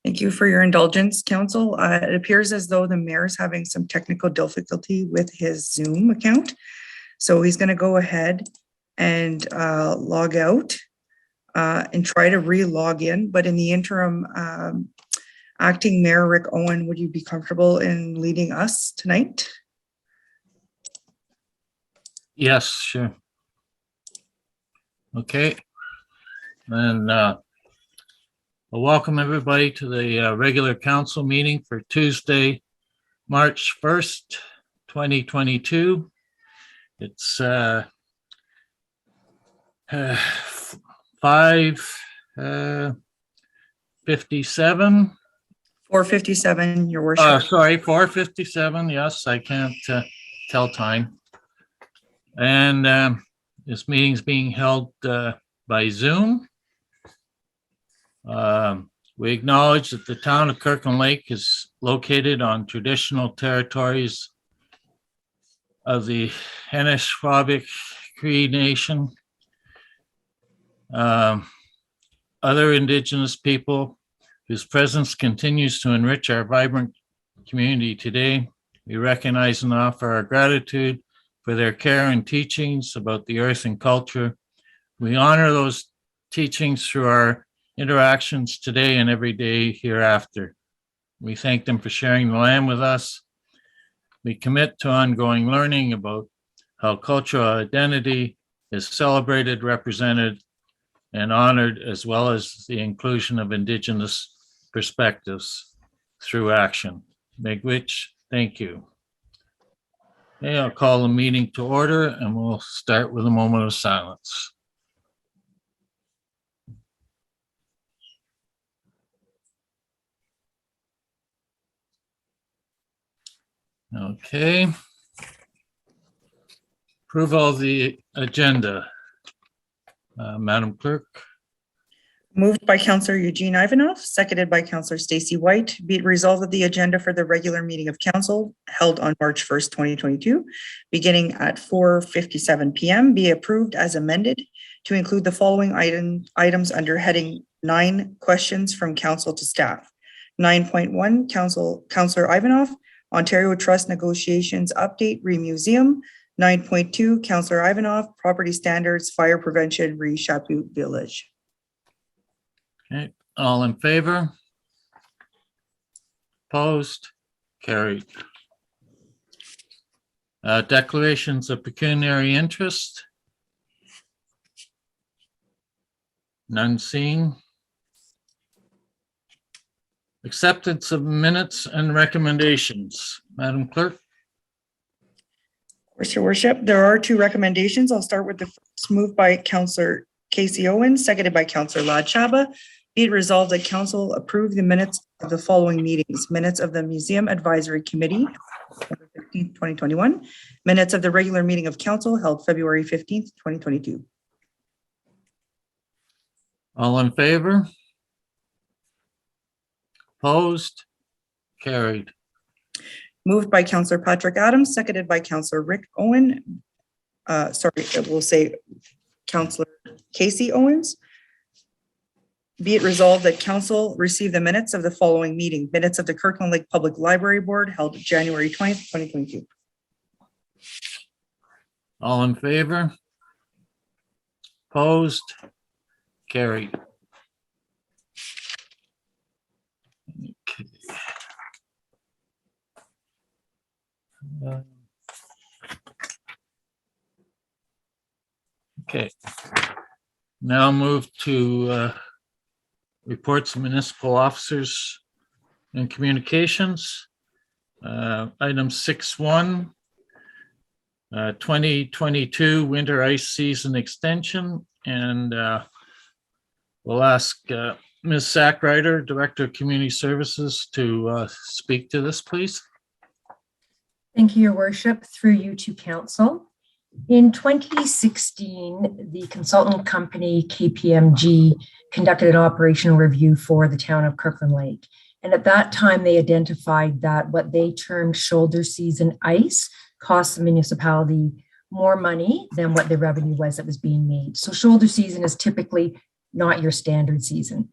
Thank you for your indulgence, Council. It appears as though the mayor is having some technical difficulty with his Zoom account. So he's going to go ahead and log out and try to re-log in. But in the interim, Acting Mayor Rick Owen, would you be comfortable in leading us tonight? Yes, sure. Okay. And I'll welcome everybody to the regular council meeting for Tuesday, March 1st, 2022. It's 5:57. 4:57, Your Worship. Sorry, 4:57. Yes, I can't tell time. And this meeting's being held by Zoom. We acknowledge that the town of Kirkland Lake is located on traditional territories of the Anishinaabe Cree Nation. Other Indigenous people whose presence continues to enrich our vibrant community today. We recognize and offer our gratitude for their care and teachings about the earth and culture. We honor those teachings through our interactions today and every day hereafter. We thank them for sharing the land with us. We commit to ongoing learning about how cultural identity is celebrated, represented, and honored, as well as the inclusion of Indigenous perspectives through action. Miigwech, thank you. Okay, I'll call the meeting to order and we'll start with a moment of silence. Okay. Approval of the agenda. Madam Clerk. Moved by Councillor Eugene Ivanov, seconded by Councillor Stacey White. Be it resolved that the agenda for the regular meeting of council held on March 1st, 2022, beginning at 4:57 p.m. be approved as amended to include the following items under heading 9, questions from council to staff. 9.1, Councillor Ivanov, Ontario Trust Negotiations Update Re-Museum. 9.2, Councillor Ivanov, Property Standards, Fire Prevention, Re-Chaput Village. Okay, all in favor? Opposed? Carried. Declarations of pecuniary interest. None seen. Acceptance of minutes and recommendations. Madam Clerk. Of course, Your Worship, there are 2 recommendations. I'll start with the first, moved by Councillor Casey Owens, seconded by Councillor Lad Chaba. Be it resolved that council approve the minutes of the following meetings: minutes of the Museum Advisory Committee, December 15th, 2021, minutes of the regular meeting of council held February 15th, 2022. All in favor? Opposed? Carried. Moved by Councillor Patrick Adams, seconded by Councillor Rick Owen. We'll say Councillor Casey Owens. Be it resolved that council receive the minutes of the following meeting: minutes of the Kirkland Lake Public Library Board held January 20th, 2022. All in favor? Opposed? Carried. Okay. Okay. Now move to reports of municipal officers and communications. Item 6.1, 2022 winter ice season extension. And we'll ask Ms. Sackrider, Director of Community Services, to speak to this, please. Thank you, Your Worship. Through you to Council. In 2016, the consultant company KPMG conducted an operational review for the town of Kirkland Lake. And at that time, they identified that what they termed shoulder season ice cost the municipality more money than what the revenue was that was being made. So shoulder season is typically not your standard season.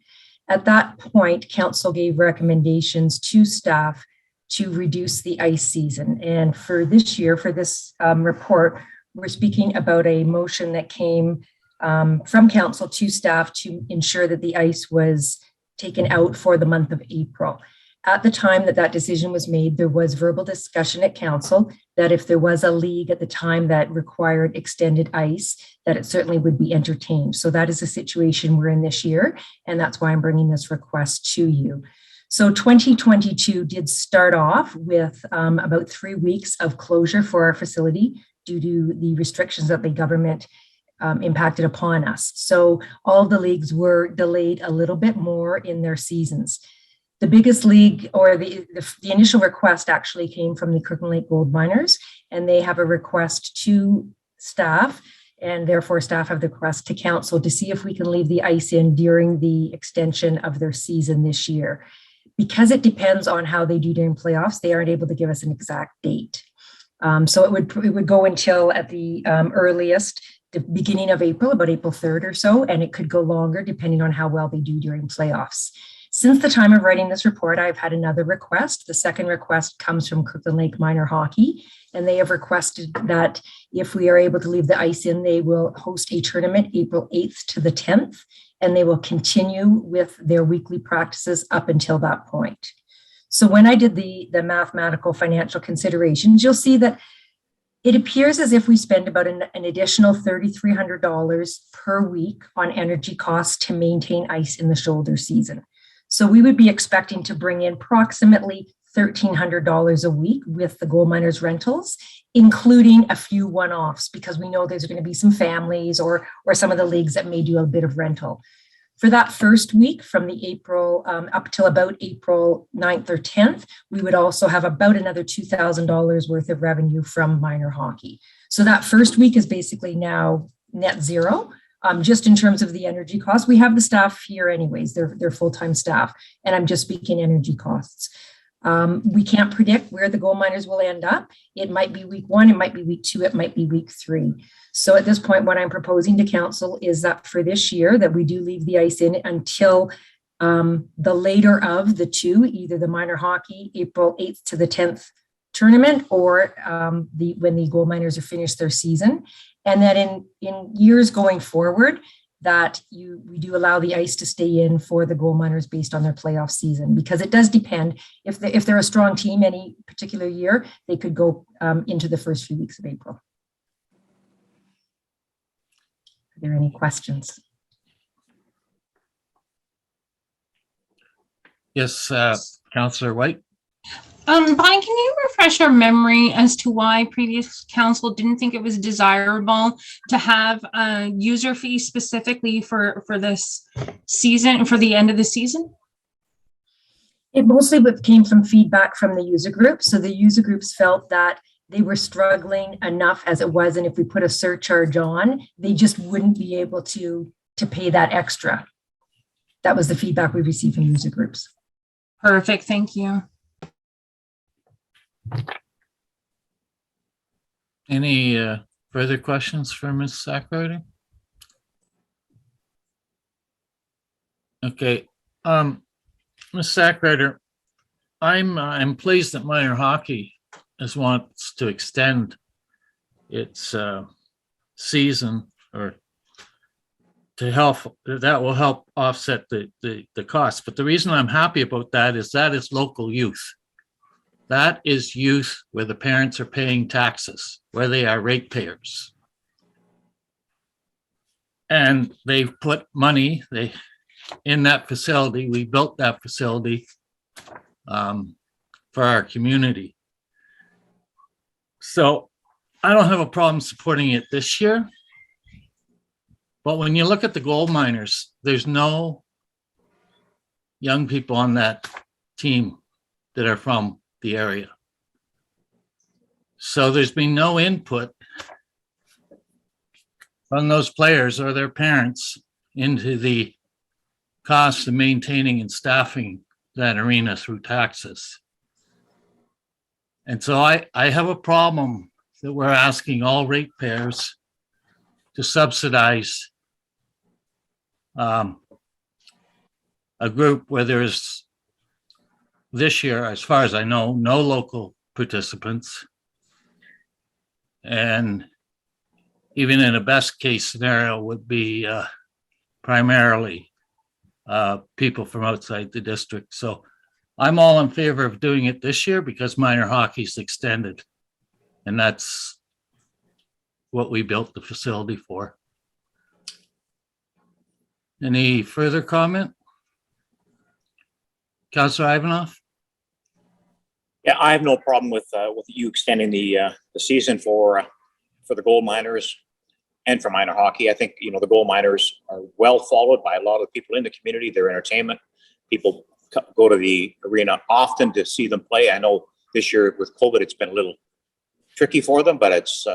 At that point, council gave recommendations to staff to reduce the ice season. And for this year, for this report, we're speaking about a motion that came from council to staff to ensure that the ice was taken out for the month of April. At the time that that decision was made, there was verbal discussion at council that if there was a league at the time that required extended ice, that it certainly would be entertained. So that is a situation we're in this year, and that's why I'm bringing this request to you. So 2022 did start off with about 3 weeks of closure for our facility due to the restrictions that the government impacted upon us. So all the leagues were delayed a little bit more in their seasons. The biggest league, or the initial request, actually came from the Kirkland Lake Gold Miners, and they have a request to staff, and therefore staff have the request to council to see if we can leave the ice in during the extension of their season this year. Because it depends on how they do during playoffs, they aren't able to give us an exact date. So it would go until at the earliest, the beginning of April, about April 3rd or so, and it could go longer depending on how well they do during playoffs. Since the time of writing this report, I've had another request. The second request comes from Kirkland Lake Minor Hockey, and they have requested that if we are able to leave the ice in, they will host a tournament April 8th to the 10th, and they will continue with their weekly practices up until that point. So when I did the mathematical financial considerations, you'll see that it appears as if we spend about an additional $3,300 per week on energy costs to maintain ice in the shoulder season. So we would be expecting to bring in approximately $1,300 a week with the gold miners rentals, including a few one-offs, because we know there's going to be some families or some of the leagues that may do a bit of rental. For that first week, from the April up till about April 9th or 10th, we would also have about another $2,000 worth of revenue from minor hockey. So that first week is basically now net zero. Just in terms of the energy costs, we have the staff here anyways, they're full-time staff, and I'm just speaking energy costs. We can't predict where the gold miners will end up. It might be week 1, it might be week 2, it might be week 3. So at this point, what I'm proposing to council is that for this year, that we do leave the ice in until the later of the two, either the minor hockey, April 8th to the 10th tournament, or when the gold miners are finished their season. And that in years going forward, that we do allow the ice to stay in for the gold miners based on their playoff season, because it does depend. If they're a strong team any particular year, they could go into the first few weeks of April. Are there any questions? Yes, Councillor White. Brian, can you refresh our memory as to why previous council didn't think it was desirable to have a user fee specifically for this season, for the end of the season? It mostly came from feedback from the user group. So the user groups felt that they were struggling enough as it was, and if we put a surcharge on, they just wouldn't be able to pay that extra. That was the feedback we received from user groups. Perfect, thank you. Any further questions for Ms. Sackrider? Okay, Ms. Sackrider, I'm pleased that minor hockey wants to extend its season, or to help, that will help offset the costs. But the reason I'm happy about that is local youth. That is youth where the parents are paying taxes, where they are ratepayers. And they've put money in that facility. We built that facility for our community. So I don't have a problem supporting it this year. But when you look at the gold miners, there's no young people on that team that are from the area. So there's been no input from those players or their parents into the cost of maintaining and staffing that arena through taxes. And so I have a problem that we're asking all ratepayers to subsidize a a group where there's this year, as far as I know, no local participants. And even in a best case scenario would be primarily people from outside the district. So I'm all in favor of doing it this year because minor hockey's extended. And that's what we built the facility for. Any further comment? Councillor Ivanoff? Yeah, I have no problem with you extending the season for the gold miners and for minor hockey. I think, the gold miners are well followed by a lot of people in the community, their entertainment. People go to the arena often to see them play. I know this year with COVID, it's been a little tricky for them, but it's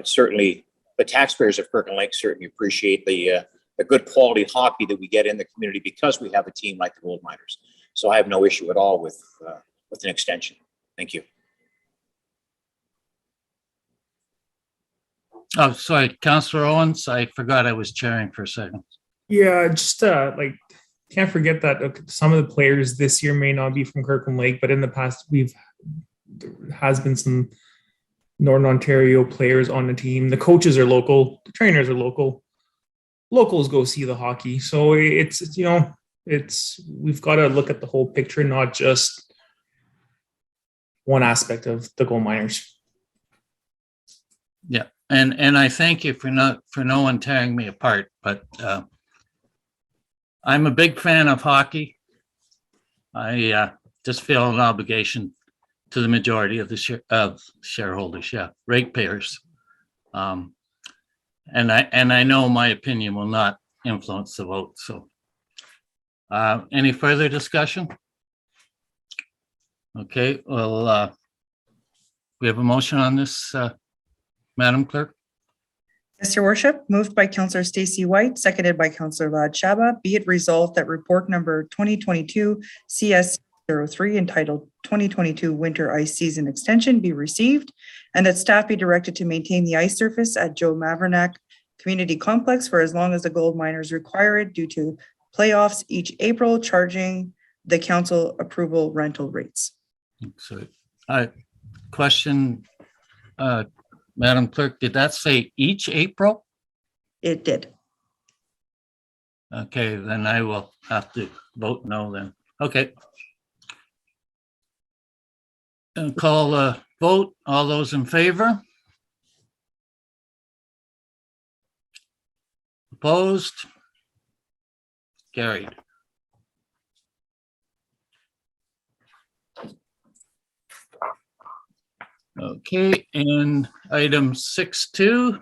certainly the taxpayers of Kirkland Lake certainly appreciate the good quality hockey that we get in the community because we have a team like the gold miners. So I have no issue at all with an extension. Thank you. Oh, sorry, Councillor Owens, I forgot I was chairing for a second. Yeah, just can't forget that some of the players this year may not be from Kirkland Lake, but in the past there has been some Northern Ontario players on the team. The coaches are local, the trainers are local. Locals go see the hockey. So we've got to look at the whole picture, not just one aspect of the gold miners. Yeah, and I thank you for no one tearing me apart, but I'm a big fan of hockey. I just feel an obligation to the majority of the shareholders, ratepayers. And I know my opinion will not influence the vote. So any further discussion? Okay, well, we have a motion on this, Madam Clerk. Yes, Your Worship, moved by Councillor Stacey White, seconded by Councillor Lad Shaba. Be it resolved that report number 2022 CS 03 entitled 2022 Winter Ice Season Extension be received, and that staff be directed to maintain the ice surface at Joe Mavernack Community Complex for as long as the gold miners require it due to playoffs each April, charging the council approval rental rates. So, question, Madam Clerk, did that say each April? It did. Okay, then I will have to vote no then. Okay. And call a vote. All those in favor? Opposed? Carried. Okay, and item 6.2,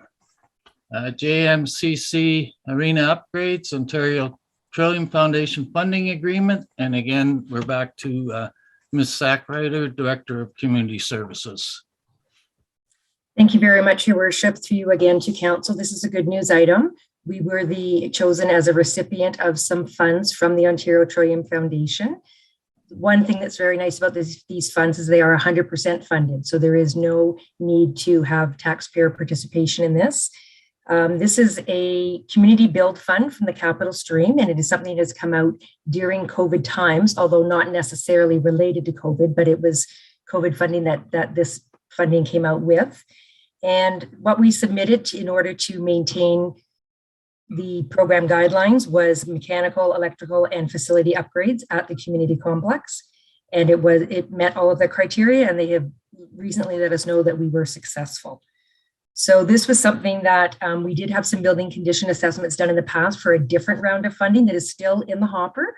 JMCC Arena Upgrades, Ontario Trillium Foundation Funding Agreement. And again, we're back to Ms. Sackrider, Director of Community Services. Thank you very much, Your Worship. Through you again to Council. This is a good news item. We were chosen as a recipient of some funds from the Ontario Trillium Foundation. One thing that's very nice about these funds is they are 100% funded. So there is no need to have taxpayer participation in this. This is a community build fund from the capital stream, and it is something that has come out during COVID times, although not necessarily related to COVID, but it was COVID funding that this funding came out with. And what we submitted in order to maintain the program guidelines was mechanical, electrical, and facility upgrades at the community complex. And it met all of the criteria, and they have recently let us know that we were successful. So this was something that we did have some building condition assessments done in the past for a different round of funding that is still in the hopper.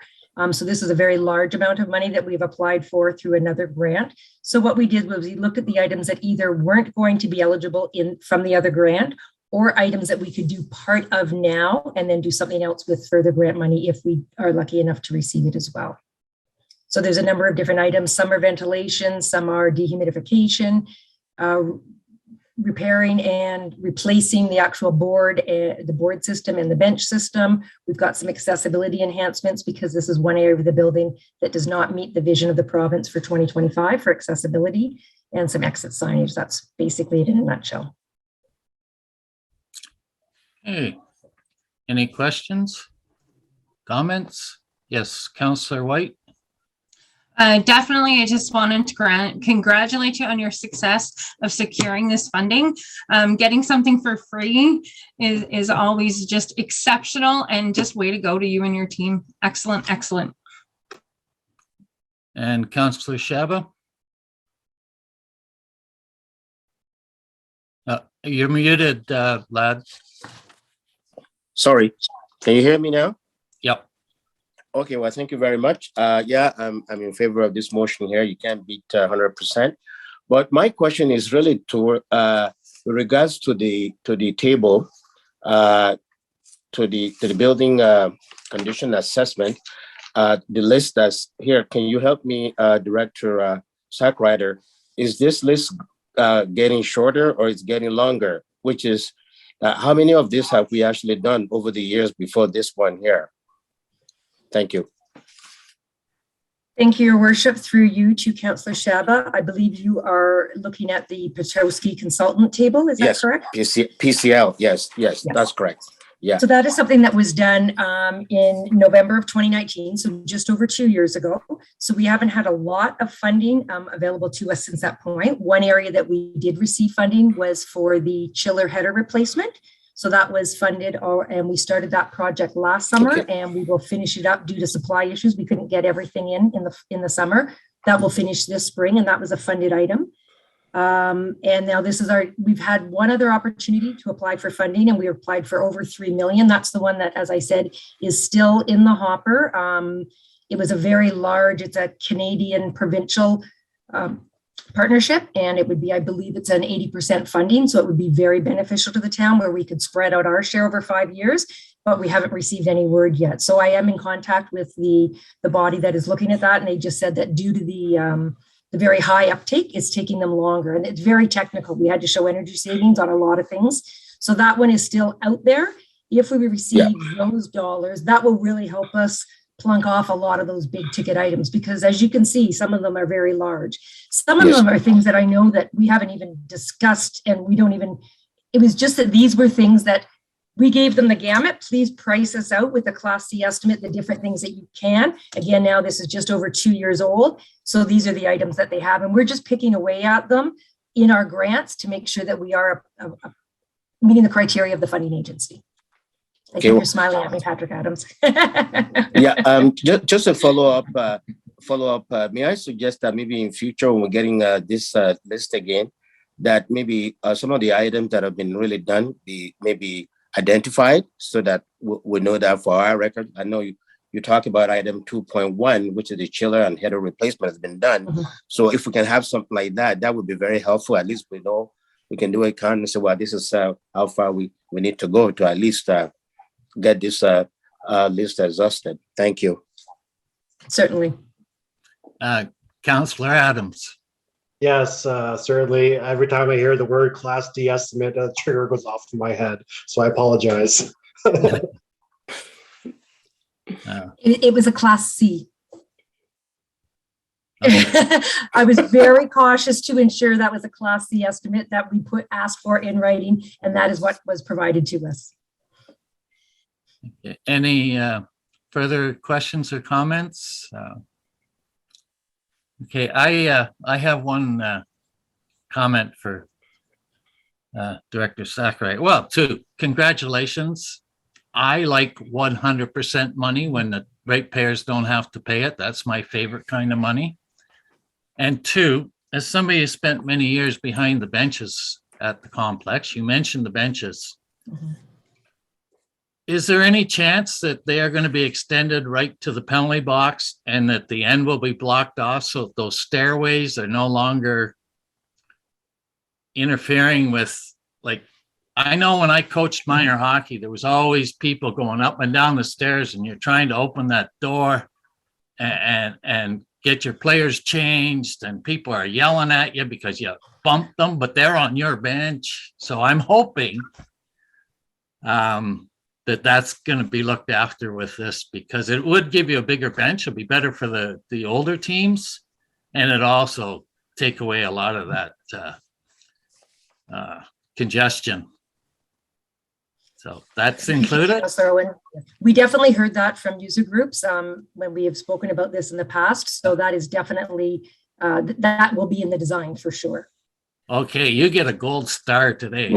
So this is a very large amount of money that we've applied for through another grant. So what we did was we looked at the items that either weren't going to be eligible from the other grant, or items that we could do part of now and then do something else with further grant money if we are lucky enough to receive it as well. So there's a number of different items. Some are ventilation, some are dehumidification, repairing and replacing the actual board, the board system and the bench system. We've got some accessibility enhancements because this is one area of the building that does not meet the vision of the province for 2025 for accessibility, and some exit signage. That's basically it in a nutshell. Hey, any questions, comments? Yes, Counselor White? Definitely, I just wanted to congratulate you on your success of securing this funding. Getting something for free is always just exceptional, and just way to go to you and your team. Excellent, excellent. And Counselor Shaba? You're muted, lad. Sorry, can you hear me now? Yep. Okay, well, thank you very much. Yeah, I'm in favor of this motion here. You can't beat 100%. But my question is really to with regards to the table, to the building condition assessment. The list that's here. Can you help me, Director Sackrider? Is this list getting shorter or it's getting longer? Which is how many of this have we actually done over the years before this one here? Thank you. Thank you, Your Worship. Through you to Councillor Shaba. I believe you are looking at the Petrowski consultant table. Is that Yes, correct? PCL. Yes, that's correct. Yeah. So that is something that was done in November of 2019, so just over 2 years ago. So we haven't had a lot of funding available to us since that point. One area that we did receive funding was for the chiller header replacement. So that was funded, and we started that project last summer, Okay. and we will finish it up due to supply issues. We couldn't get everything in the summer. That will finish this spring, and that was a funded item. And now this is we've had one other opportunity to apply for funding, and we applied for over 3 million. That's the one that, as I said, is still in the hopper. It was a very large, it's a Canadian provincial partnership, and it would be, I believe it's an 80% funding. So it would be very beneficial to the town where we could spread out our share over 5 years, but we haven't received any word yet. So I am in contact with the body that is looking at that. And they just said that due to the very high uptake, it's taking them longer, and it's very technical. We had to show energy savings on a lot of things. So that one is still out there. If we receive those dollars, that will really help us plunk off a lot of those big ticket items, because as you can see, some of them are very large. Some of them are things that I know that we haven't even discussed, and we don't even, it was just that these were things that we gave them the gamut. Please price us out with a Class C estimate, the different things that you can. Again, now this is just over 2 years old. So these are the items that they have, and we're just picking away at them in our grants to make sure that we are meeting the criteria of the funding agency. I think you're smiling at me, Patrick Adams. Yeah, just a follow up. May I suggest that maybe in future when we're getting this list again, that maybe some of the items that have been really done be maybe identified so that we know that for our record. I know you talk about item 2.1, which is the chiller and header replacement has been done. Mhm. So if we can have something like that, that would be very helpful. At least we know we can do a count and say, well, this is how far we need to go to at least get this list exhausted. Thank you. Certainly. Counselor Adams. Yes, certainly. Every time I hear the word Class D estimate, a trigger goes off in my head. So I apologize. It was a Class C. Okay. I was very cautious to ensure that was a Class C estimate that we asked for in writing, and that is what was provided to us. Any further questions or comments? Okay, I have one comment for Director Sackright. Well, two, congratulations. I like 100% money when the ratepayers don't have to pay it. That's my favorite kind of money. And two, as somebody who spent many years behind the benches at the complex, you mentioned the benches. Mhm. Is there any chance that they are going to be extended right to the penalty box and that the end will be blocked off so those stairways are no longer interfering with, like, I know when I coached minor hockey, there was always people going up and down the stairs and you're trying to open that door and get your players changed and people are yelling at you because you bumped them, but they're on your bench. So I'm hoping that's going to be looked after with this, because it would give you a bigger bench. It'll be better for the older teams, and it also take away a lot of that congestion. So that's Thank you, included. Councillor Owen. We definitely heard that from user groups when we have spoken about this in the past. So that is definitely, that will be in the design for sure. Okay, you get a gold star today.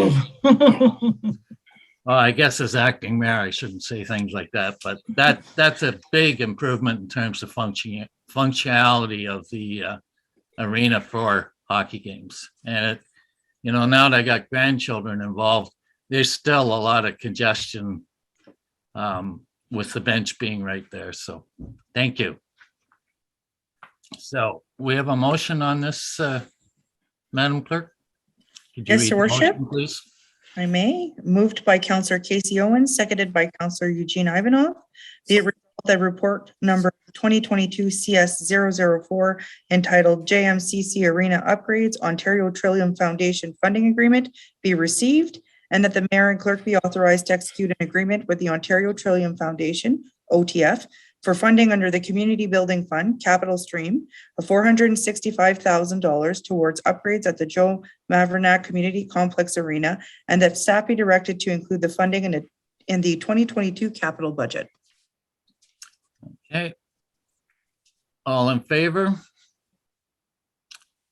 Well, I guess as acting mayor, I shouldn't say things like that, but that's a big improvement in terms of functionality of the arena for hockey games. And now that I got grandchildren involved, there's still a lot of congestion with the bench being right there. So thank you. So we have a motion on this, Madam Clerk. Could you Yes, read Your the Worship. motion, please? I may. Moved by Councillor Casey Owens, seconded by Councillor Eugene Ivanov. Be it resolved that report number 2022 CS 004 entitled JMCC Arena Upgrades Ontario Trillium Foundation Funding Agreement be received, and that the mayor and clerk be authorized to execute an agreement with the Ontario Trillium Foundation, OTF, for funding under the Community Building Fund Capital Stream of $465,000 towards upgrades at the Joe Mavernack Community Complex Arena, and that staff be directed to include the funding in the 2022 capital budget. Okay. All in favor?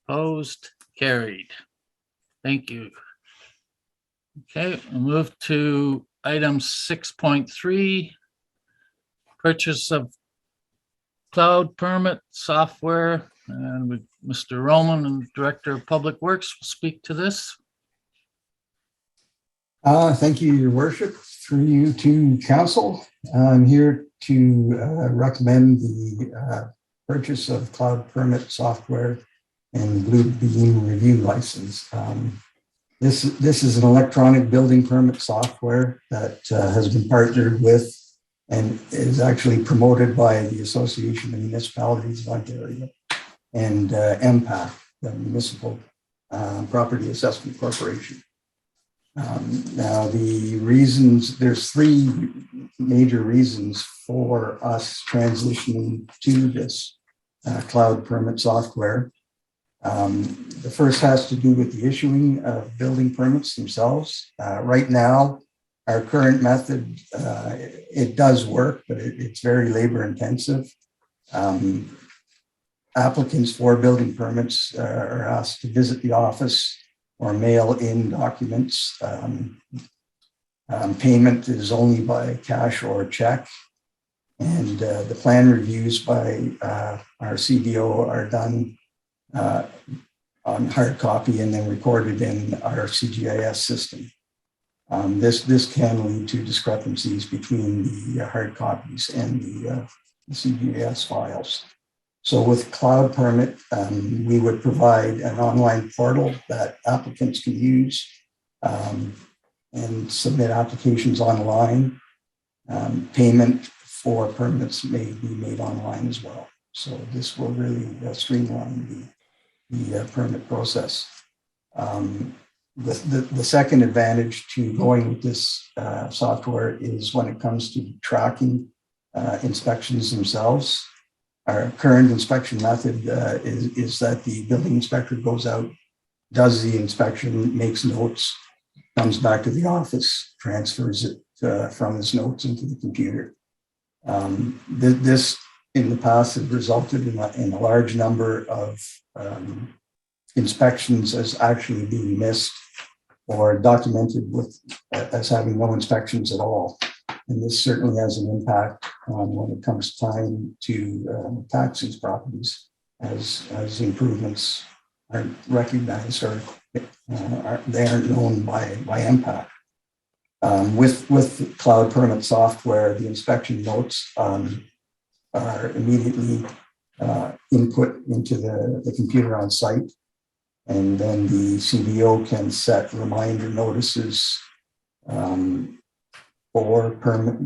Opposed? Carried. Thank you. Okay, we'll move to item 6.3. Purchase of cloud permit software, and with Mr. Roman and Director of Public Works will speak to this. Thank you, Your Worship. Through you to Council, I'm here to recommend the purchase of cloud permit software and Blue Beam review license. This is an electronic building permit software that has been partnered with and is actually promoted by the Association of Municipalities of Ontario and MPAC, the Municipal Property Assessment Corporation. Now, there's three major reasons for us transitioning to this cloud permit software. The first has to do with the issuing of building permits themselves. Right now, our current method, it does work, but it's very labor intensive. Applicants for building permits are asked to visit the office or mail in documents. Payment is only by cash or check. And the plan reviews by our CDO are done on hard copy and then recorded in our CGIS system. This can lead to discrepancies between the hard copies and the CGIS files. So with Cloud Permit, we would provide an online portal that applicants can use and submit applications online. Payment for permits may be made online as well. So this will really streamline the permit process. The second advantage to going with this software is when it comes to tracking inspections themselves. Our current inspection method is that the building inspector goes out, does the inspection, makes notes, comes back to the office, transfers it from his notes into the computer. This in the past has resulted in a large number of inspections as actually being missed or documented as having no inspections at all. And this certainly has an impact on when it comes time to tax these properties as improvements aren't recognized or they aren't known by MPAC. With Cloud Permit software, the inspection notes are immediately input into the computer on site. And then the CBO can set reminder notices for permit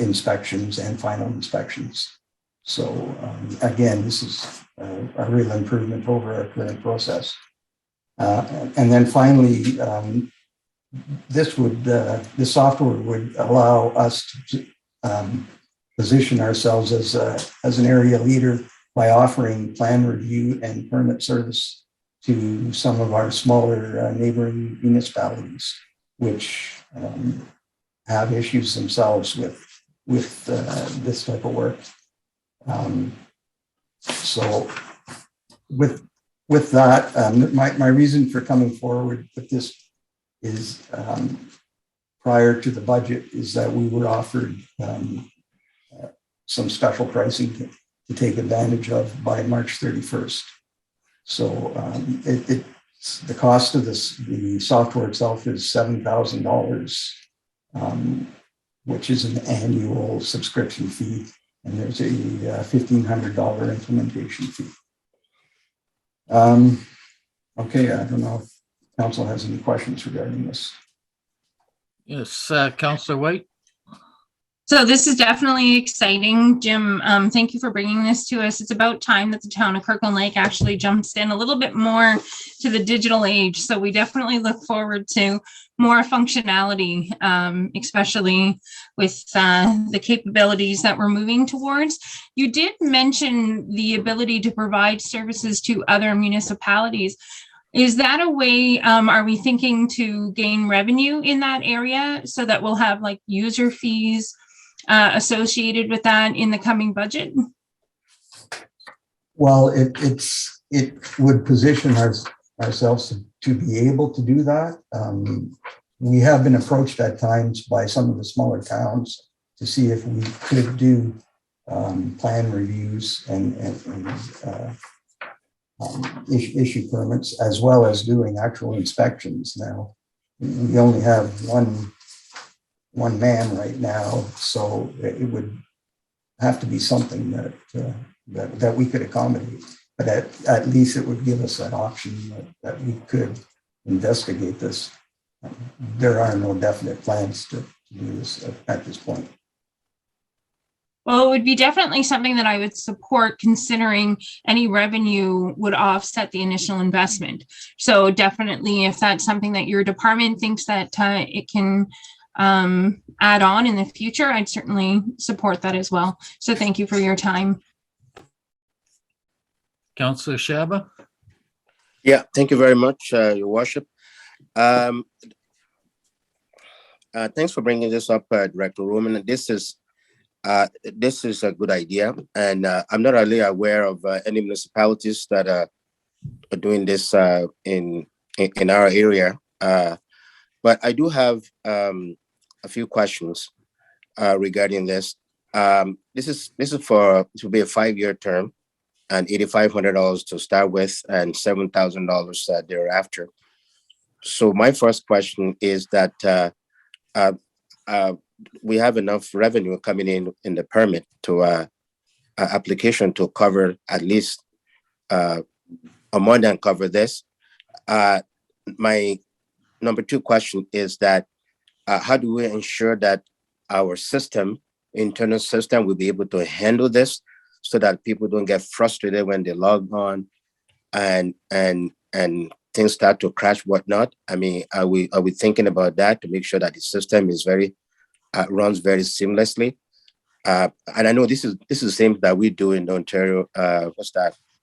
inspections and final inspections. So again, this is a real improvement over our current process. And then finally, this software would allow us to position ourselves as an area leader by offering plan review and permit service to some of our smaller neighboring municipalities, which have issues themselves with this type of work. So with that, my reason for coming forward with this is prior to the budget is that we were offered some special pricing to take advantage of by March 31st. So it's the cost of the software itself is $7,000, which is an annual subscription fee, and there's a $1,500 implementation fee. Okay, I don't know if council has any questions regarding this. Yes, Councillor White. So this is definitely exciting, Jim. Thank you for bringing this to us. It's about time that the town of Kirkland Lake actually jumps in a little bit more to the digital age. So we definitely look forward to more functionality, especially with the capabilities that we're moving towards. You did mention the ability to provide services to other municipalities. Is that a way, are we thinking to gain revenue in that area so that we'll have like user fees associated with that in the coming budget? Well, it would position ourselves to be able to do that. We have been approached at times by some of the smaller towns to see if we could do plan reviews and issue permits, as well as doing actual inspections. Now, we only have one man right now, so it would have to be something that we could accommodate. But at least it would give us that option that we could investigate this. There are no definite plans to do this at this point. Well, it would be definitely something that I would support, considering any revenue would offset the initial investment. So definitely, if that's something that your department thinks that it can add on in the future, I'd certainly support that as well. So thank you for your time. Councillor Shaba. Yeah, thank you very much, Your Worship. Thanks for bringing this up, Director Roman. This is a good idea, and I'm not really aware of any municipalities that are doing this in our area. But I do have a few questions regarding this. This is to be a 5-year term, and $8,500 to start with, and $7,000 thereafter. So my first question is that we have enough revenue coming in the permit to application to cover at least or more than cover this. My number 2 question is that how do we ensure that our internal system will be able to handle this, so that people don't get frustrated when they log on and things start to crash, whatnot? I mean, are we thinking about that to make sure that the system is runs very seamlessly? And I know this is the same that we do in Ontario.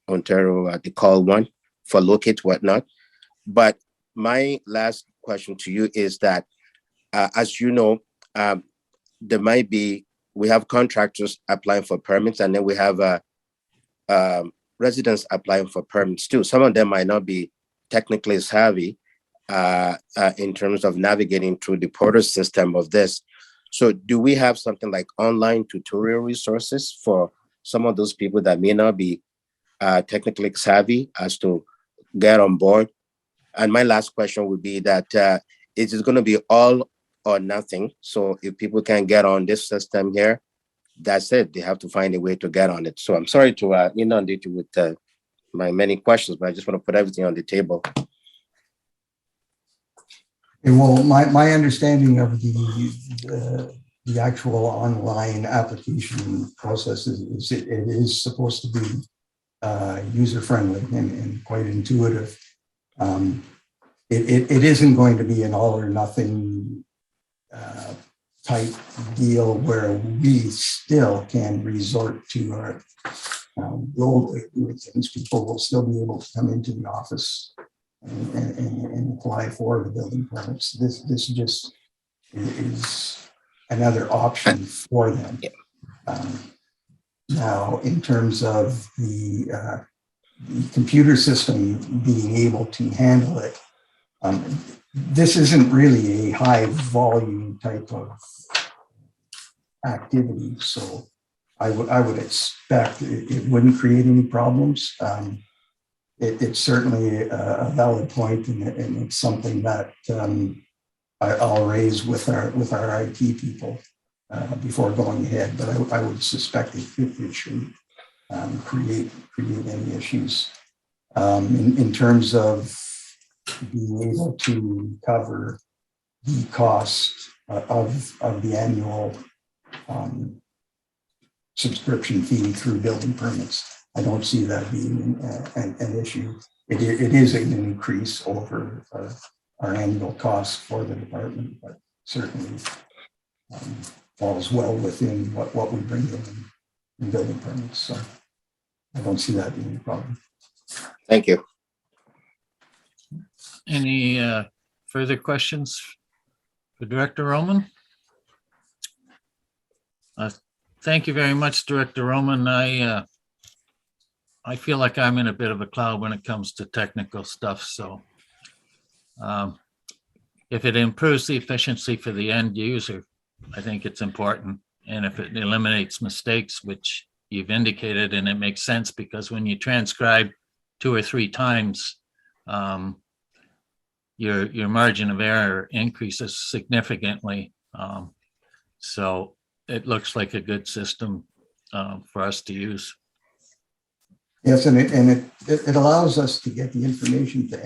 Ontario, they call one for locate, whatnot. But my last question to you is that, as you know, we have contractors applying for permits, and then we have residents applying for permits too. Some of them might not be technically savvy in terms of navigating through the portal system of this. So do we have something like online tutorial resources for some of those people that may not be technically savvy as to get on board? And my last question would be that is it going to be all or nothing? So if people can't get on this system here, that's it. They have to find a way to get on it. So I'm sorry to inundate you with my many questions, but I just want to put everything on the table. Well, my understanding of the actual online application process is it is supposed to be user-friendly and quite intuitive. It isn't going to be an all or nothing type deal where we still can resort to our the old way of doing things. People will still be able to come into the office and apply for the building permits. This just is another option for them. Now, in terms of the computer system being able to handle it, this isn't really a high volume type of activity, so I would expect it wouldn't create any problems. It's certainly a valid point, and it's something that I'll raise with our IT people before going ahead. But I would suspect it shouldn't create any issues in terms of being able to cover the cost of the annual subscription fee through building permits. I don't see that being an issue. It is an increase over our annual costs for the department, but certainly falls well within what we bring in building permits. So I don't see that being a problem. Thank you. Any further questions for Director Roman? Thank you very much, Director Roman. I feel like I'm in a bit of a cloud when it comes to technical stuff. So if it improves the efficiency for the end user, I think it's important. And if it eliminates mistakes, which you've indicated, and it makes sense because when you transcribe 2 or 3 times, your margin of error increases significantly. So it looks like a good system for us to use. Yes, and it allows us to get the information to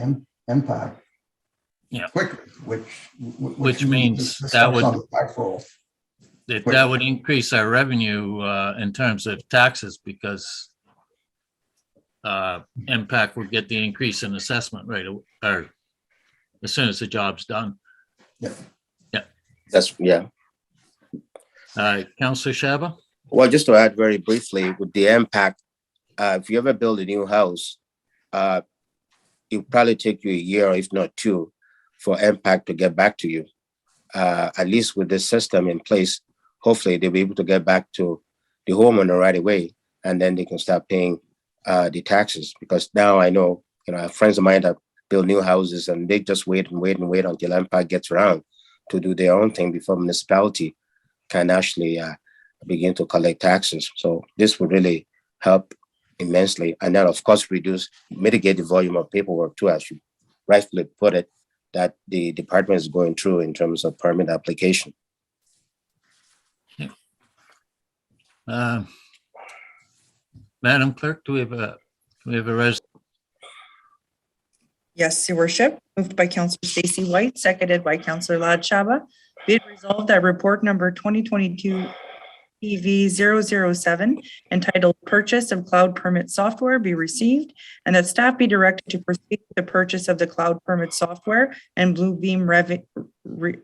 MPAC quickly, which means the that would on the back roll. that would increase our revenue in terms of taxes, because MPAC would get the increase in assessment rate or as soon as the job's done. Yeah. Councillor Shaba? Well, just to add very briefly with the impact, if you ever build a new house, it'll probably take you a year, if not 2, for impact to get back to you. At least with this system in place, hopefully they'll be able to get back to the homeowner right away, and then they can start paying the taxes. Because now I know, friends of mine that build new houses, and they just wait until impact gets around to do their own thing before municipality can actually begin to collect taxes. So this would really help immensely. And then, of course, mitigate the volume of paperwork too, as you rightfully put it, that the department is going through in terms of permit application. Madam Clerk, do we have a resolution? Yes, Your Worship. Moved by Councillor Stacey White, seconded by Councillor Lad Shaba. Be it resolved that report number 2022 PV007 entitled Purchase of Cloud Permit Software be received, and that staff be directed to proceed with the purchase of the cloud permit software and Bluebeam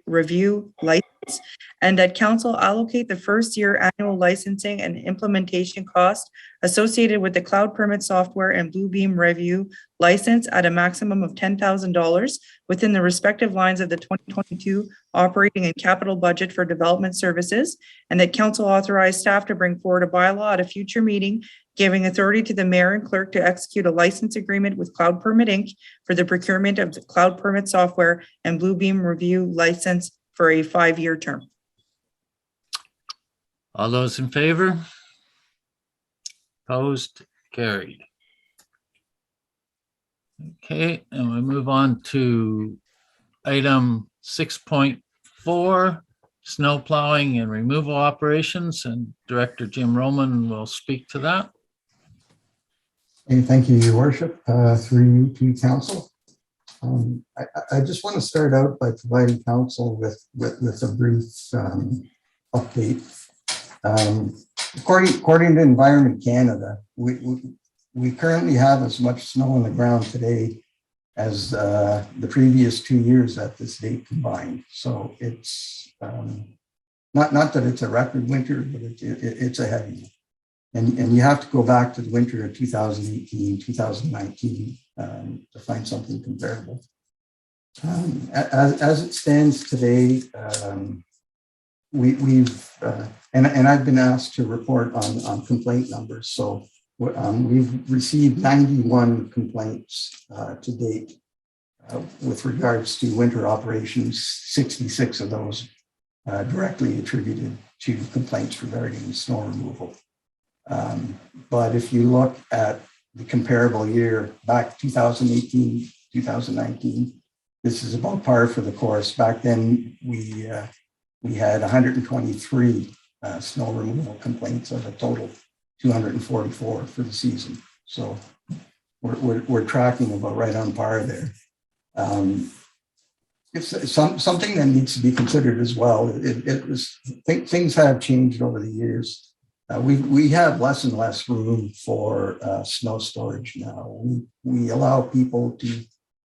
review license, and that council allocate the first year annual licensing and implementation cost associated with the cloud permit software and Bluebeam review license at a maximum of $10,000 within the respective lines of the 2022 operating and capital budget for development services, and that council authorize staff to bring forward a bylaw at a future meeting giving authority to the mayor and clerk to execute a license agreement with Cloud Permit Inc. for the procurement of the cloud permit software and Bluebeam review license for a 5-year term. All those in favor? Opposed? Carried. Okay, and we move on to item 6.4, snow plowing and removal operations, and Director Jim Roman will speak to that. Hey, thank you, Your Worship, through you to council. I just want to start out by providing council with a brief update. According to Environment Canada, we currently have as much snow on the ground today as the previous 2 years at this date combined. So it's not that it's a record winter, but it's a heavy one. And you have to go back to the winter of 2018, 2019 to find something comparable. As it stands today, and I've been asked to report on complaint numbers. So we've received 91 complaints to date with regards to winter operations. 66 of those directly attributed to complaints regarding snow removal. But if you look at the comparable year back 2018, 2019, this is about par for the course. Back then, we had 123 snow removal complaints of a total 244 for the season. So we're tracking about right on par there. It's something that needs to be considered as well. Things have changed over the years. We have less and less room for snow storage now. We allow people to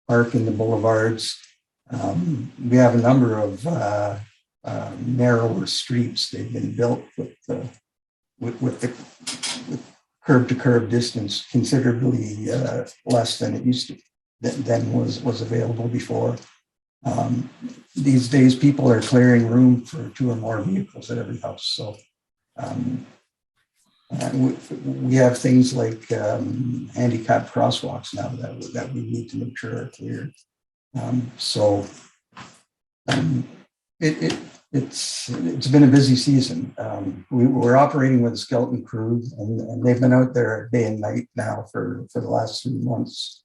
park in the boulevards. We have a number of narrower streets. They've been built with the curb to curb distance considerably less than it used to than was available before. These days, people are clearing room for 2 or more vehicles at every house. So we have things like handicap crosswalks now that we need to make sure are cleared. It's been a busy season. We're operating with a skeleton crew, and they've been out there day and night now for the last 3 months.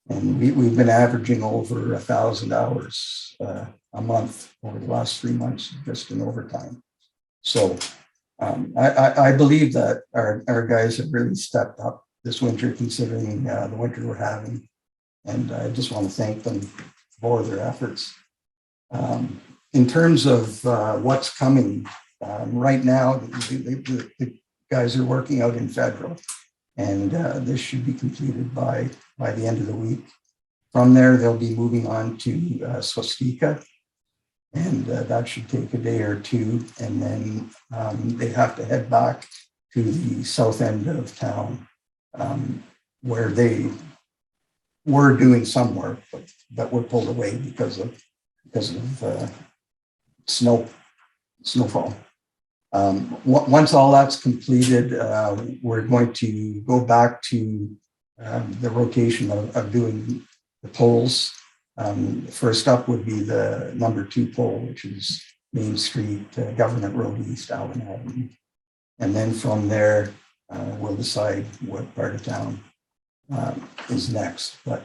And we've been averaging over 1,000 hours a month over the last 3 months, just in overtime. So I believe that our guys have really stepped up this winter, considering the winter we're having. And I just want to thank them for their efforts. In terms of what's coming, right now, the guys are working out in Federal, and this should be completed by the end of the week. From there, they'll be moving on to Swastika, and that should take a day or two. And then they have to head back to the south end of town, where they were doing some work, but were pulled away because of snowfall. Once all that's completed, we're going to go back to the rotation of doing the poles. First up would be the number 2 pole, which is Main Street, Government Road East, Allen Avenue. And then from there, we'll decide what part of town is next. But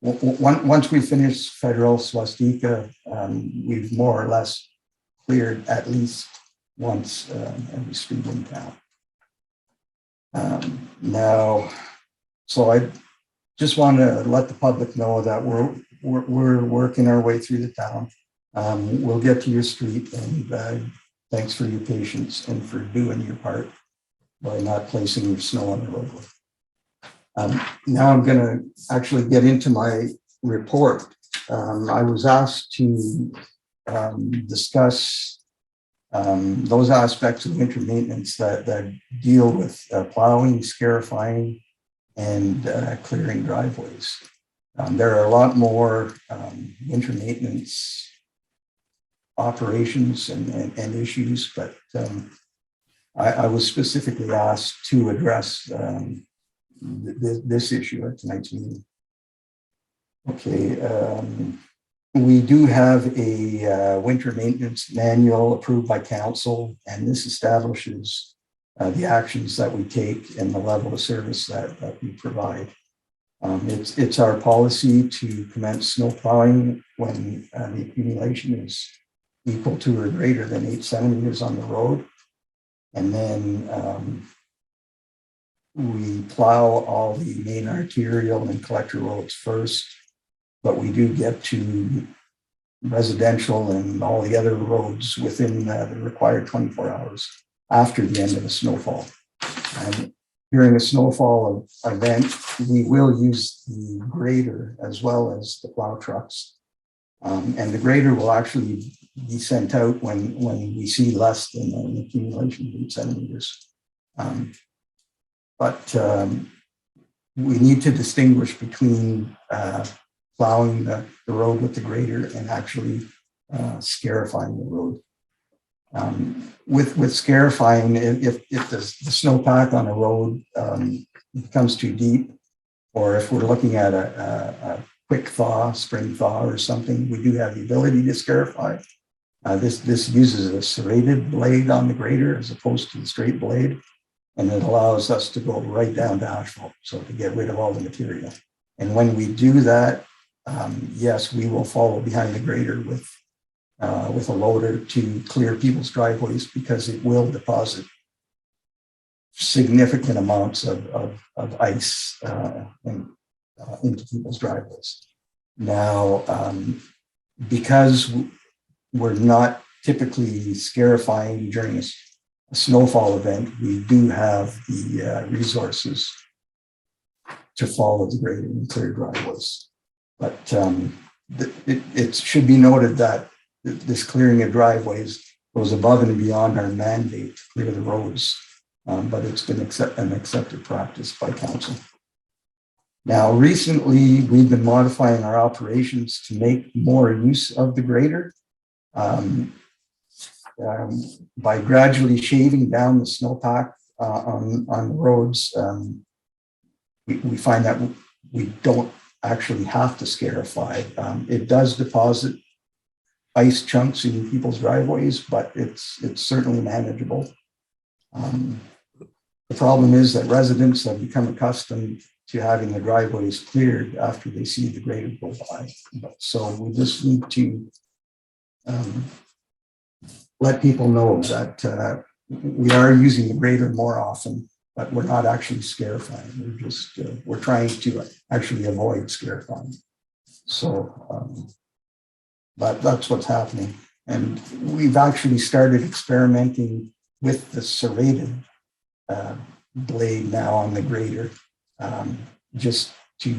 once we finish Federal Swastika, we've more or less cleared at least once every street in town. So I just want to let the public know that we're working our way through the town. We'll get to your street, and thanks for your patience and for doing your part by not placing your snow on the roadway. Now I'm going to actually get into my report. I was asked to discuss those aspects of winter maintenance that deal with plowing, scarifying, and clearing driveways. There are a lot more winter maintenance operations and issues, but I was specifically asked to address this issue at tonight's meeting. Okay, we do have a winter maintenance manual approved by council, and this establishes the actions that we take and the level of service that we provide. It's our policy to commence snow plowing when the accumulation is equal to or greater than 8 centimeters on the road. And then we plow all the main arterial and collector roads first, but we do get to residential and all the other roads within the required 24 hours after the end of the snowfall. And during a snowfall event, we will use the grader as well as the plow trucks. And the grader will actually be sent out when we see less than an accumulation of 8 centimeters. But we need to distinguish between plowing the road with the grader and actually scarifying the road. With scarifying, if the snowpack on a road becomes too deep, or if we're looking at a quick thaw, spring thaw or something, we do have the ability to scarify. This uses a serrated blade on the grader as opposed to the straight blade, and it allows us to go right down to asphalt, so to get rid of all the material. And when we do that, yes, we will follow behind the grader with a loader to clear people's driveways, because it will deposit significant amounts of ice into people's driveways. Now, because we're not typically scarifying during a snowfall event, we do have the resources to follow the grader and clear driveways. But it should be noted that this clearing of driveways goes above and beyond our mandate to clear the roads, but it's been an accepted practice by council. Now, recently, we've been modifying our operations to make more use of the grader. By gradually shaving down the snowpack on the roads, we find that we don't actually have to scarify. It does deposit ice chunks in people's driveways, but it's certainly manageable. The problem is that residents have become accustomed to having the driveways cleared after they see the grader go by. So we just need to let people know that we are using the grader more often, but we're not actually scarifying. We're trying to actually avoid scarifying. So, but that's what's happening. And we've actually started experimenting with the serrated blade now on the grader, just to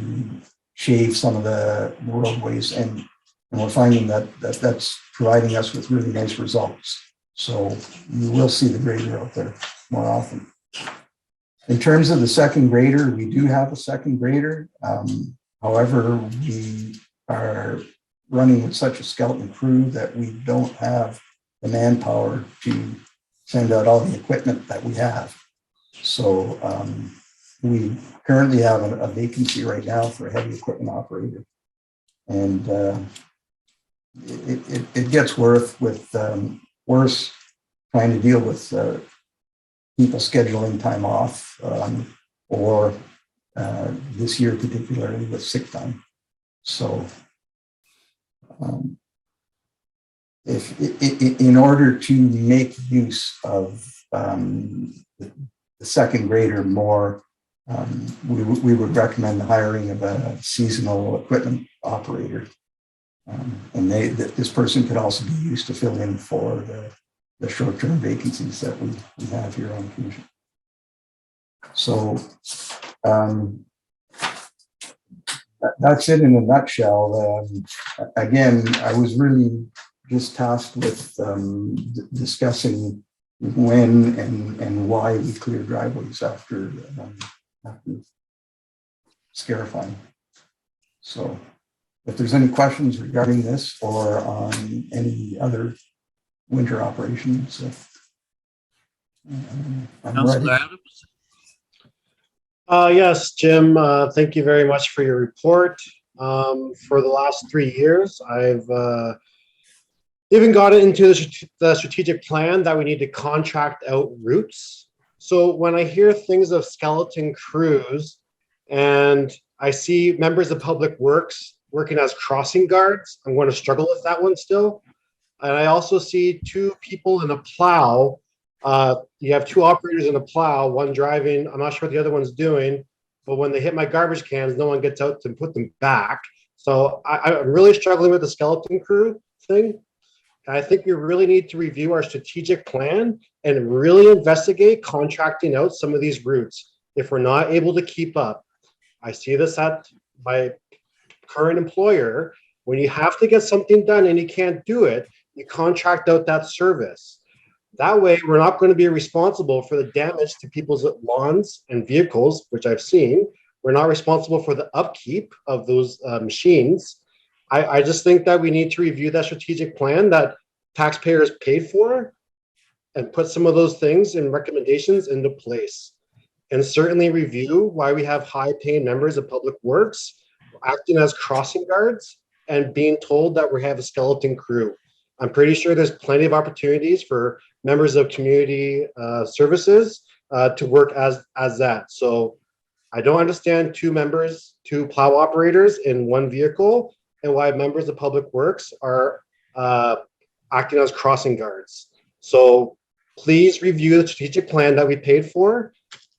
shave some of the roadways, and we're finding that's providing us with really nice results. So you will see the grader out there more often. In terms of the second grader, we do have a second grader. However, we are running with such a skeleton crew that we don't have the manpower to send out all the equipment that we have. So we currently have a vacancy right now for a heavy equipment operator. And it gets worse trying to deal with people scheduling time off, or this year particularly with sick time. So in order to make use of the second grader more, we would recommend the hiring of a seasonal equipment operator. And this person could also be used to fill in for the short-term vacancies that we have here on the commission. So that's it in a nutshell. Again, I was really just tasked with discussing when and why we clear driveways after scarifying. So if there's any questions regarding this or on any other winter operations, I'm ready. Councillor Adams? Yes, Jim, thank you very much for your report. For the last 3 years, I've even got into the strategic plan that we need to contract out routes. So when I hear things of skeleton crews and I see members of Public Works working as crossing guards, I'm going to struggle with that one still. And I also see 2 people in a plow. You have 2 operators in a plow, one driving, I'm not sure what the other one's doing, but when they hit my garbage cans, no one gets out to put them back. So I'm really struggling with the skeleton crew thing. I think we really need to review our strategic plan and really investigate contracting out some of these routes if we're not able to keep up. I see this at my current employer. When you have to get something done and you can't do it, you contract out that service. That way, we're not going to be responsible for the damage to people's lawns and vehicles, which I've seen. We're not responsible for the upkeep of those machines. I just think that we need to review that strategic plan that taxpayers paid for and put some of those things and recommendations into place. And certainly review why we have high-paying members of Public Works acting as crossing guards and being told that we have a skeleton crew. I'm pretty sure there's plenty of opportunities for members of community services to work as that. So I don't understand two plow operators in one vehicle, and why members of Public Works are acting as crossing guards. So please review the strategic plan that we paid for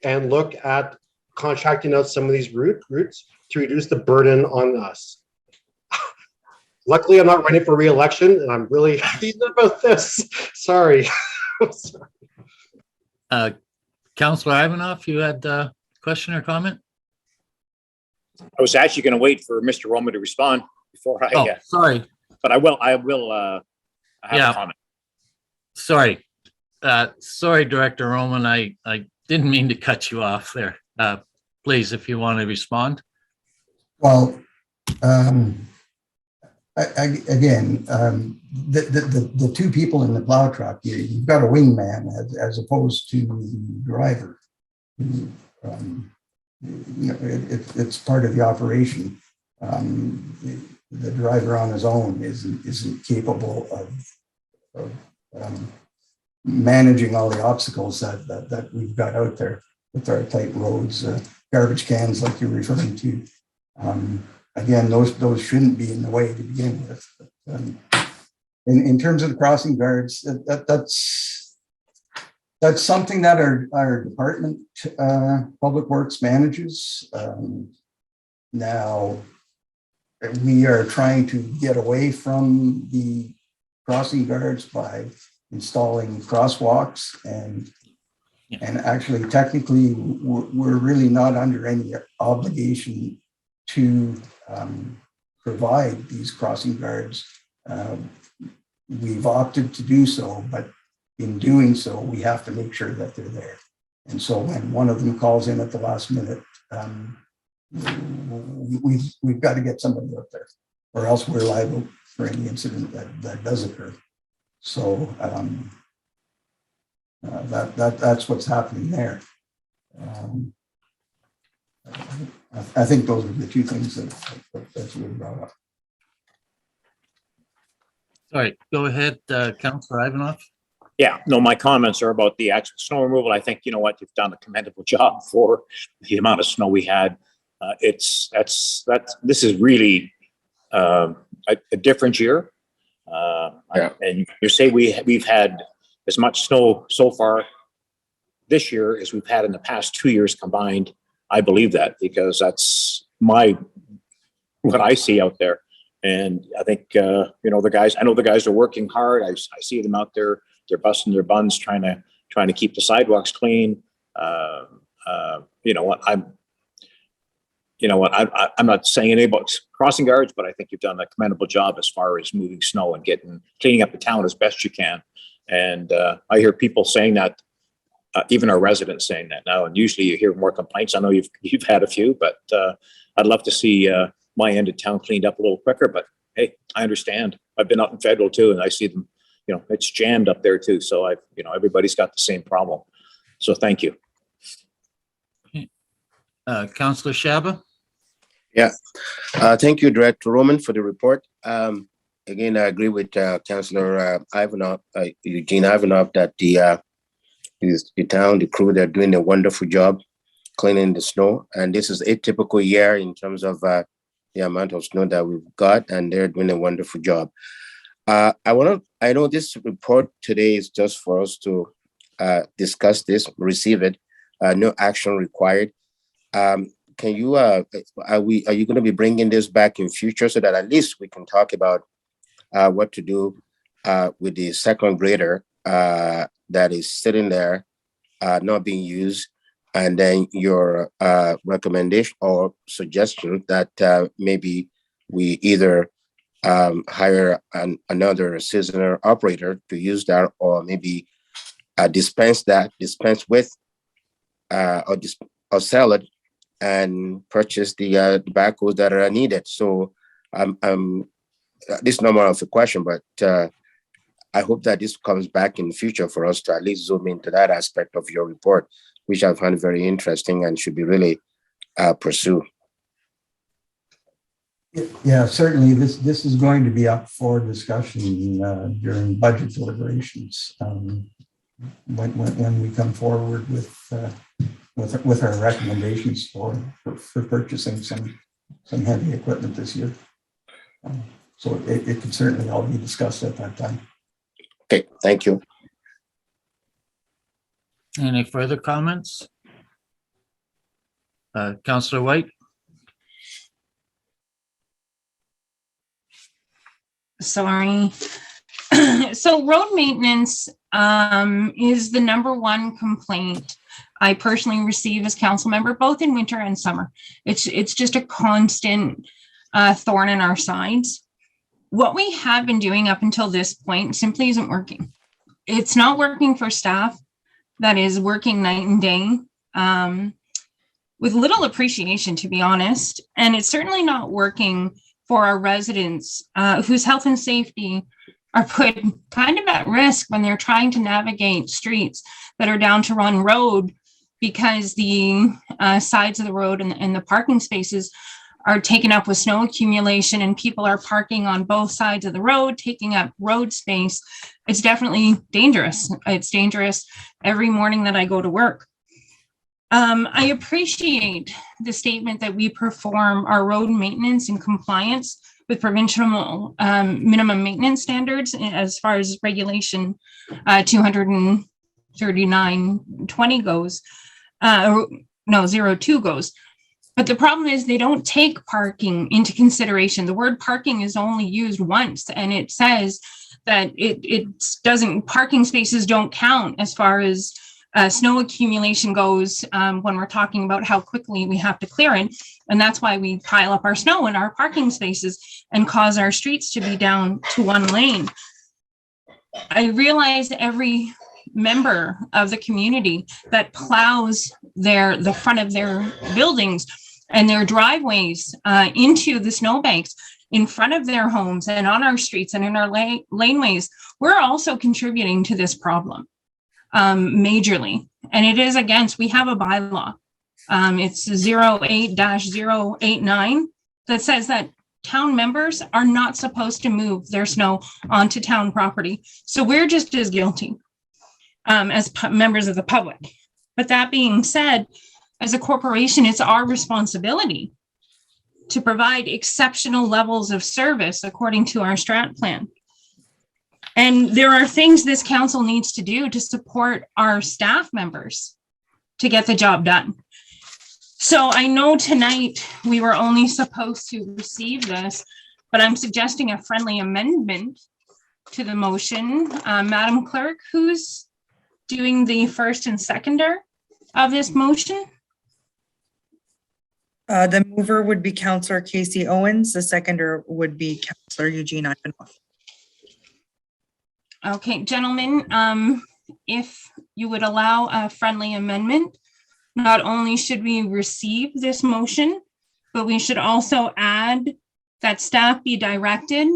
and look at contracting out some of these routes to reduce the burden on us. Luckily, I'm not running for re-election, and I'm really happy about this. Sorry. Councillor Ivanoff, you had a question or comment? I was actually going to wait for Mr. Roman to respond before I, Oh, sorry. but I will have Yeah. a comment. Sorry. Sorry, Director Roman. I didn't mean to cut you off there. Please, if you want to respond. Well, the two people in the plow truck, you've got a wingman as opposed to the driver. It's part of the operation. The driver on his own isn't capable of managing all the obstacles that we've got out there with our tight roads, garbage cans like you're referring to. Again, those shouldn't be in the way to begin with. In terms of the crossing guards, that's something that our department, Public Works, manages. Now, we are trying to get away from the crossing guards by installing crosswalks, and actually technically we're really not under any obligation to provide these crossing guards. We've opted to do so, but in doing so, we have to make sure that they're there. And so when one of them calls in at the last minute, we've got to get somebody up there, or else we're liable for any incident that does occur. So that's what's happening there. I think those are the two things that you brought up. Sorry, go ahead, Councillor Ivanoff. Yeah, no, my comments are about the actual snow removal. I think, you know what, you've done a commendable job for the amount of snow we had. This is really a different year. And you say we've had as much snow so far this year as we've had in the past 2 years combined. I believe that because that's what I see out there. And I think, I know the guys are working hard. I see them out there. They're busting their buns trying to keep the sidewalks clean. You know what? I'm not saying anything about crossing guards, but I think you've done a commendable job as far as moving snow and cleaning up the town as best you can. And I hear people saying that, even our residents saying that now. And usually you hear more complaints. I know you've had a few, but I'd love to see my end of town cleaned up a little quicker. But hey, I understand. I've been out in Federal too, and I see them. You know, it's jammed up there too. So everybody's got the same problem. So thank you. Councillor Shaba. Yeah, thank you, Director Roman, for the report. Again, I agree with Councillor Ivanoff, Eugene Ivanoff, that the town, the crew, they're doing a wonderful job cleaning the snow. And this is a typical year in terms of the amount of snow that we've got, and they're doing a wonderful job. I know this report today is just for us to discuss this, receive it, no action required. Can you, are you going to be bringing this back in future so that at least we can talk about what to do with the second grader that is sitting there, not being used, and then your recommendation or suggestion that maybe we either hire another seasonal operator to use that, or maybe dispense with or sell it and purchase the backhoes that are needed. So this is not more of a question, but I hope that this comes back in the future for us to at least zoom into that aspect of your report, which I find very interesting and should be really pursued. Yeah, certainly this is going to be up for discussion during budget deliberations when we come forward with our recommendations for purchasing some heavy equipment this year. So it can certainly all be discussed at that time. Okay, thank you. Any further comments? Councillor White? Sorry. So road maintenance is the number one complaint I personally receive as council member, both in winter and summer. It's just a constant thorn in our sides. What we have been doing up until this point simply isn't working. It's not working for staff that is working night and day with little appreciation, to be honest. And it's certainly not working for our residents whose health and safety are put kind of at risk when they're trying to navigate streets that are down to run road because the sides of the road and the parking spaces are taken up with snow accumulation and people are parking on both sides of the road, taking up road space. It's definitely dangerous. It's dangerous every morning that I go to work. I appreciate the statement that we perform our road maintenance in compliance with provincial minimum maintenance standards as far as regulation 239-20 goes, 02 goes. But the problem is they don't take parking into consideration. The word parking is only used once, and it says that it doesn't, parking spaces don't count as far as snow accumulation goes when we're talking about how quickly we have to clear it. And that's why we pile up our snow in our parking spaces and cause our streets to be down to one lane. I realize every member of the community that plows the front of their buildings and their driveways into the snowbanks in front of their homes and on our streets and in our laneways, we're also contributing to this problem majorly. And it is against, we have a bylaw. It's 08-089 that says that town members are not supposed to move their snow onto town property. So we're just as guilty as members of the public. But that being said, as a corporation, it's our responsibility to provide exceptional levels of service according to our strat plan. And there are things this council needs to do to support our staff members to get the job done. So I know tonight we were only supposed to receive this, but I'm suggesting a friendly amendment to the motion. Madam Clerk, who's doing the first and seconder of this motion? The mover would be Councillor Casey Owens. The seconder would be Councillor Eugene Ivanov. Okay, gentlemen, if you would allow a friendly amendment, not only should we receive this motion, but we should also add that staff be directed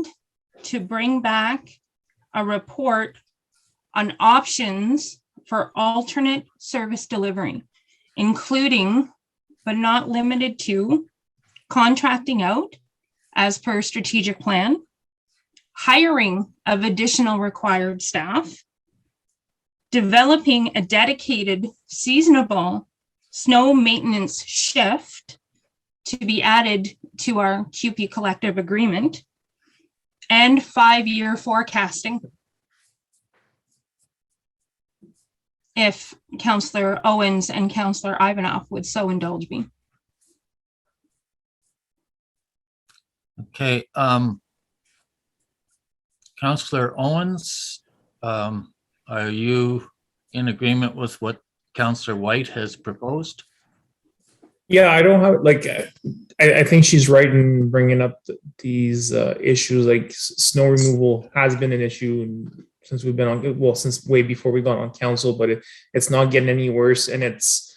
to bring back a report on options for alternate service delivery, including but not limited to contracting out as per strategic plan, hiring of additional required staff, developing a dedicated seasonable snow maintenance shift to be added to our QP collective agreement, and 5-year forecasting. If Councillor Owens and Councillor Ivanov would so indulge me. Okay, Councillor Owens, are you in agreement with what Councillor White has proposed? Yeah, I don't have, like, I think she's right in bringing up these issues. Like snow removal has been an issue since we've been on, well, since way before we got on council, but it's not getting any worse. And it's,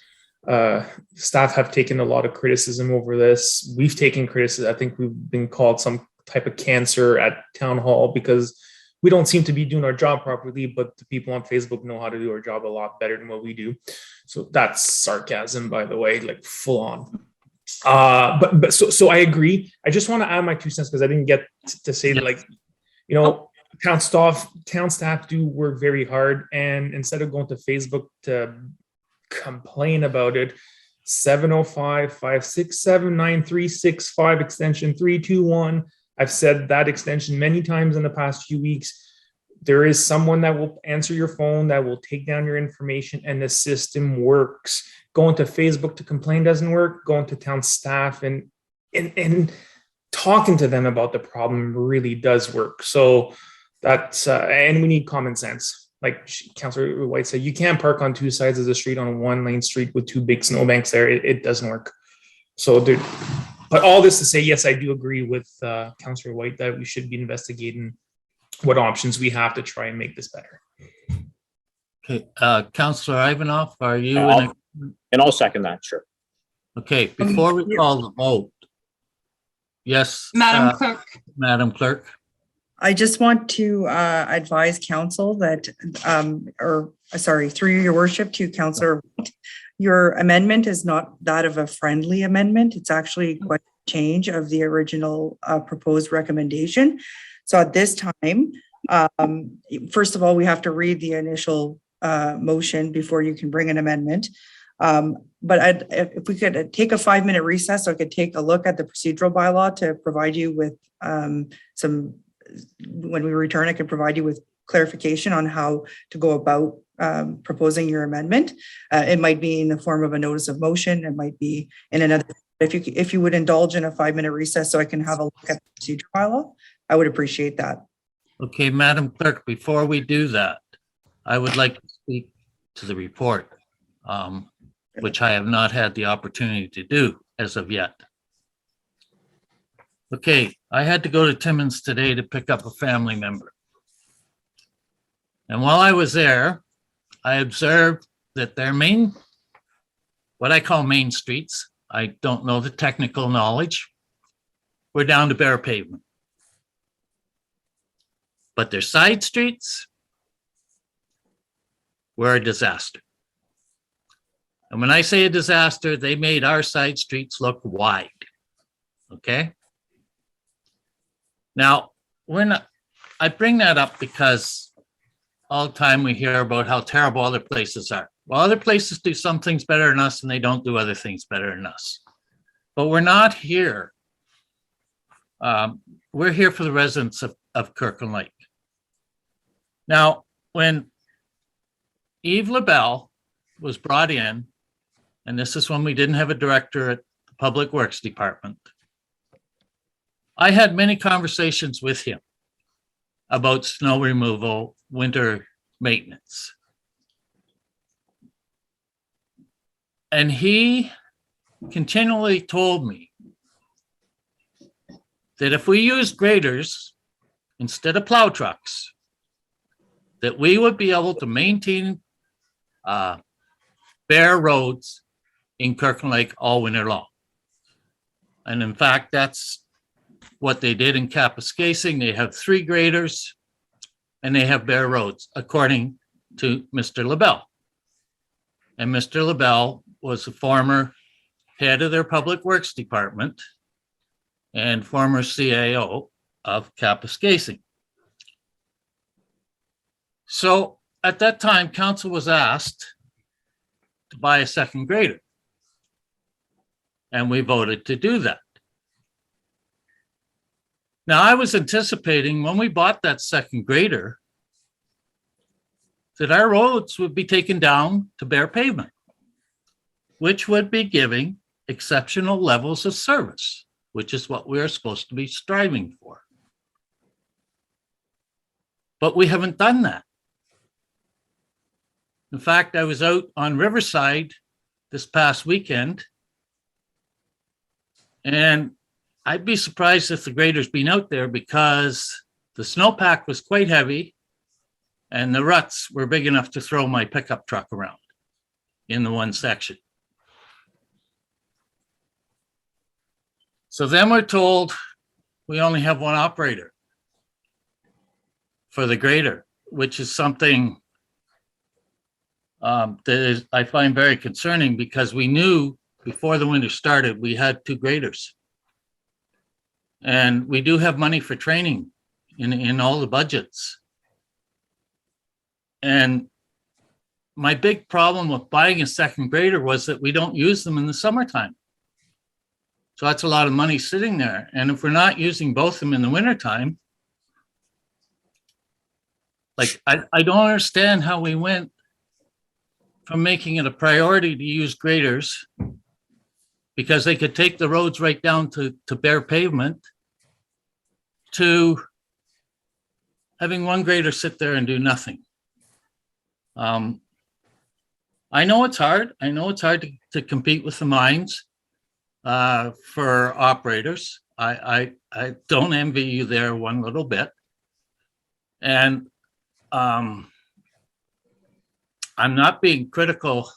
staff have taken a lot of criticism over this. We've taken criticism. I think we've been called some type of cancer at town hall because we don't seem to be doing our job properly, but the people on Facebook know how to do our job a lot better than what we do. So that's sarcasm, by the way, like full on. So I agree. I just want to add my 2 cents because I didn't get to say that, like, you know, town staff do work very hard, and instead of going to Facebook to complain about it, 705-567-9365 extension 321. I've said that extension many times in the past few weeks. There is someone that will answer your phone, that will take down your information, and the system works. Going to Facebook to complain doesn't work. Going to town staff and talking to them about the problem really does work. So that's and we need common sense. Like Councillor White said, you can't park on 2 sides of the street on a 1-lane street with 2 big snowbanks there. It doesn't work. So but all this to say, yes, I do agree with Councillor White that we should be investigating what options we have to try and make this better. Okay, Councillor Ivanoff, are you? And I'll second that, sure. Okay, before we call the vote. Yes. Madam Clerk. Madam Clerk. I just want to advise council that, through your worship to Councillor, your amendment is not that of a friendly amendment. It's actually quite a change of the original proposed recommendation. So at this time, first of all, we have to read the initial motion before you can bring an amendment. But if we could take a 5-minute recess, so I could take a look at the procedural bylaw to provide you with when we return, I can provide you with clarification on how to go about proposing your amendment. It might be in the form of a notice of motion. It might be in another. If you would indulge in a 5-minute recess so I can have a look at the procedural bylaw, I would appreciate that. Okay, Madam Clerk, before we do that, I would like to speak to the report, which I have not had the opportunity to do as of yet. Okay, I had to go to Timmins today to pick up a family member. And while I was there, I observed that their what I call main streets, I don't know the technical knowledge, were down to bare pavement. But their side streets were a disaster. And when I say a disaster, they made our side streets look wide. Okay? Now, I bring that up because all the time we hear about how terrible other places are. Well, other places do some things better than us and they don't do other things better than us. But we're not here. We're here for the residents of Kirkland Lake. Now, when Yves LaBelle was brought in, and this is when we didn't have a director at the Public Works Department, I had many conversations with him about snow removal, winter maintenance. And he continually told me that if we used graders instead of plow trucks, that we would be able to maintain bare roads in Kirkland Lake all winter long. And in fact, that's what they did in Kapuskasing. They have 3 graders and they have bare roads, according to Mr. LaBelle. And Mr. LaBelle was a former head of their Public Works Department and former CAO of Kapuskasing. So at that time, council was asked to buy a second grader. And we voted to do that. Now, I was anticipating when we bought that second grader that our roads would be taken down to bare pavement, which would be giving exceptional levels of service, which is what we are supposed to be striving for. But we haven't done that. In fact, I was out on Riverside this past weekend, and I'd be surprised if the grader's been out there because the snowpack was quite heavy and the ruts were big enough to throw my pickup truck around in the one section. So then we're told we only have one operator for the grader, which is something I find very concerning because we knew before the winter started, we had 2 graders. And we do have money for training in all the budgets. And my big problem with buying a second grader was that we don't use them in the summertime. So that's a lot of money sitting there. And if we're not using both of them in the wintertime, like I don't understand how we went from making it a priority to use graders because they could take the roads right down to bare pavement to having one grader sit there and do nothing. I know it's hard. I know it's hard to compete with the mines for operators. I don't envy you there one little bit. And I'm not being critical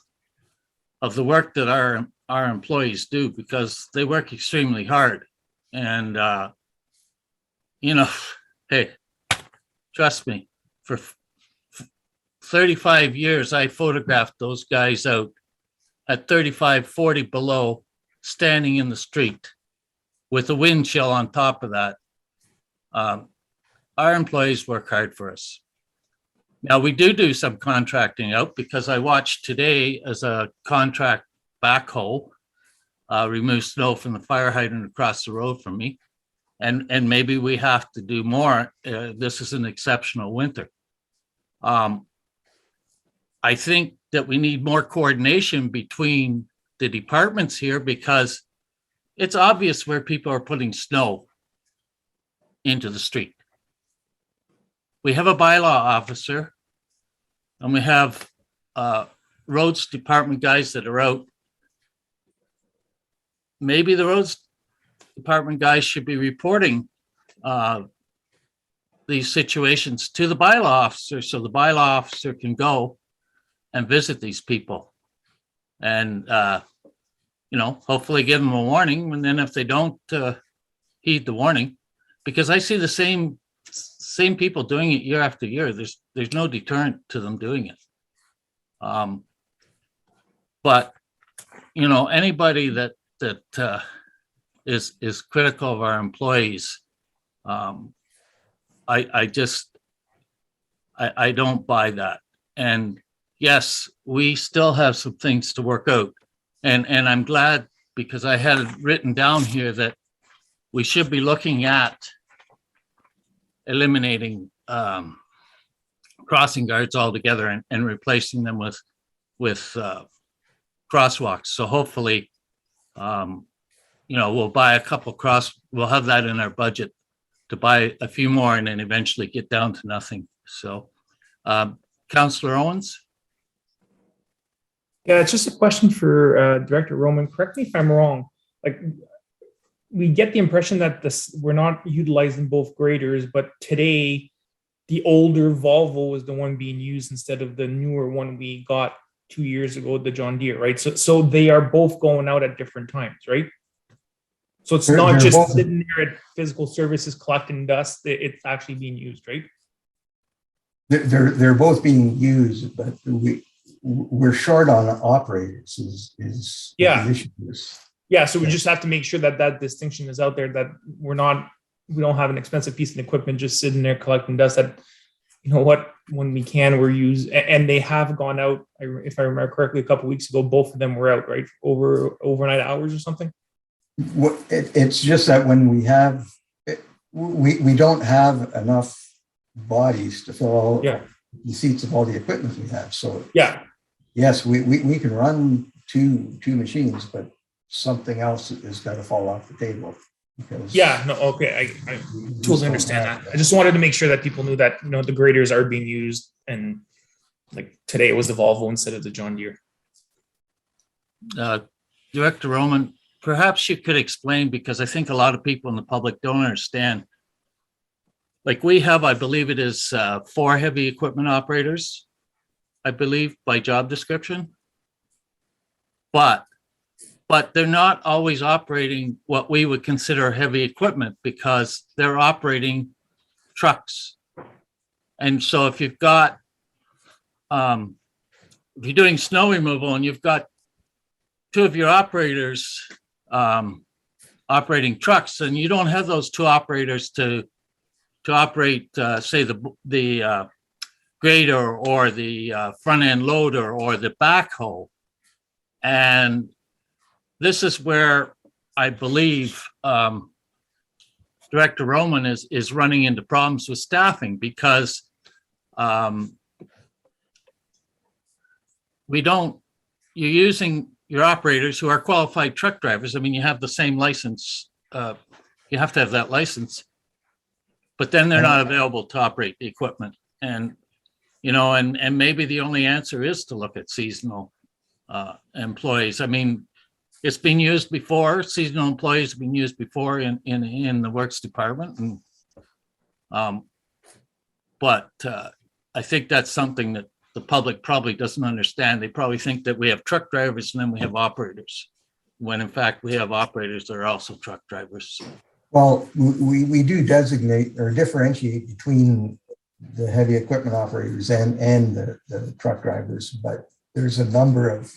of the work that our employees do because they work extremely hard. And, hey, trust me, for 35 years, I photographed those guys out at 35, 40 below, standing in the street with a wind chill on top of that. Our employees work hard for us. Now, we do some contracting out because I watched today as a contract backhoe remove snow from the fire hydrant across the road from me. And maybe we have to do more. This is an exceptional winter. I think that we need more coordination between the departments here because it's obvious where people are putting snow into the street. We have a bylaw officer and we have roads department guys that are out. Maybe the roads department guys should be reporting these situations to the bylaw officer so the bylaw officer can go and visit these people and, hopefully give them a warning. And then if they don't heed the warning, because I see the same people doing it year after year, there's no deterrent to them doing it. But, anybody that is critical of our employees, I don't buy that. And yes, we still have some things to work out. And I'm glad because I had it written down here that we should be looking at eliminating crossing guards altogether and replacing them with crosswalks. So hopefully, we'll buy a couple we'll have that in our budget to buy a few more and then eventually get down to nothing. So, Councillor Owens? Yeah, it's just a question for Director Roman. Correct me if I'm wrong. Like, we get the impression that we're not utilizing both graders, but today the older Volvo is the one being used instead of the newer one we got 2 years ago, the John Deere, right? So they are both going out at different times, right? So it's not just sitting there at physical services collecting dust; it's actually being used, right? They're both being used, but we're short on operators. Is Yeah. the issue is. Yeah, so we just have to make sure that distinction is out there, that we don't have an expensive piece of equipment just sitting there collecting dust. That, when we can, we're used, and they have gone out. If I remember correctly, a couple of weeks ago, both of them were out, right, overnight hours or something. It's just that when we have, we don't have enough bodies to fill all the seats of all the equipment we have. So yes, we can run two machines, but something else has got to fall off the table. Because I totally understand that. I just wanted to make sure that people knew that the graders are being used, and like today it was the Volvo instead of the John Deere. Director Roman, perhaps you could explain, because I think a lot of people in the public don't understand. Like we have, I believe it is 4 heavy equipment operators, I believe, by job description. But they're not always operating what we would consider heavy equipment because they're operating trucks And so if you've got, if you're doing snow removal and you've got two of your operators operating trucks, and you don't have those two operators to operate, say, the grader or the front end loader or the backhoe. And this is where I believe Director Roman is running into problems with staffing, because you're using your operators who are qualified truck drivers. I mean, you have the same license. You have to have that license, but then they're not available to operate the equipment. And, you know, and maybe the only answer is to look at seasonal employees. I mean, it's been used before. Seasonal employees have been used before in the works department. And, but I think that's something that the public probably doesn't understand. They probably think that we have truck drivers and then we have operators, when in fact we have operators that are also truck drivers. Well, we do designate or differentiate between the heavy equipment operators and the truck drivers, but there's a number of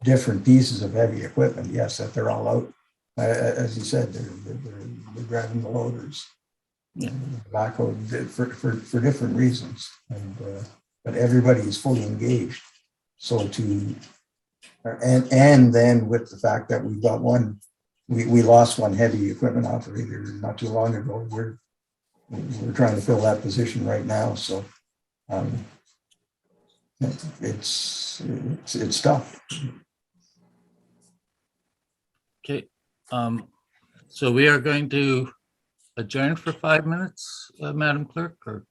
different pieces of heavy equipment, yes, that they're all out. As you said, they're driving the loaders, Yeah. backhoe for different reasons, and but everybody is fully engaged. So and then with the fact that we've got we lost one heavy equipment operator not too long ago. We're trying to fill that position right now. So it's tough. Okay, so we are going to adjourn for 5 minutes, Madam Clerk, or?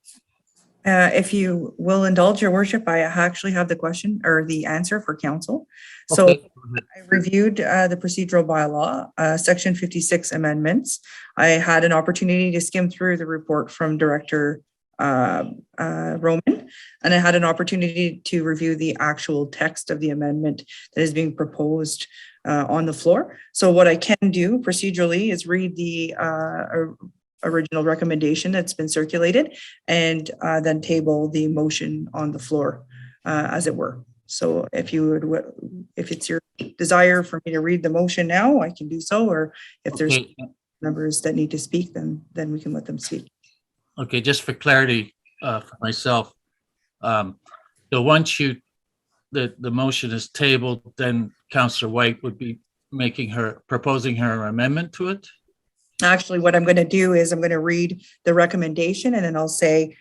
If you will indulge, your worship, I actually have the question or the answer for council. So Okay. I reviewed the procedural bylaw, section 56 amendments. I had an opportunity to skim through the report from Director Roman, and I had an opportunity to review the actual text of the amendment that is being proposed on the floor. So what I can do procedurally is read the original recommendation that's been circulated, and then table the motion on the floor, as it were. So if it's your desire for me to read the motion now, I can do so, or if there's Okay. members that need to speak, then we can let them speak. Okay, just for clarity for myself, so once the motion is tabled, then Councillor White would be proposing her amendment to it? Actually, what I'm going to do is I'm going to read the recommendation, and then I'll say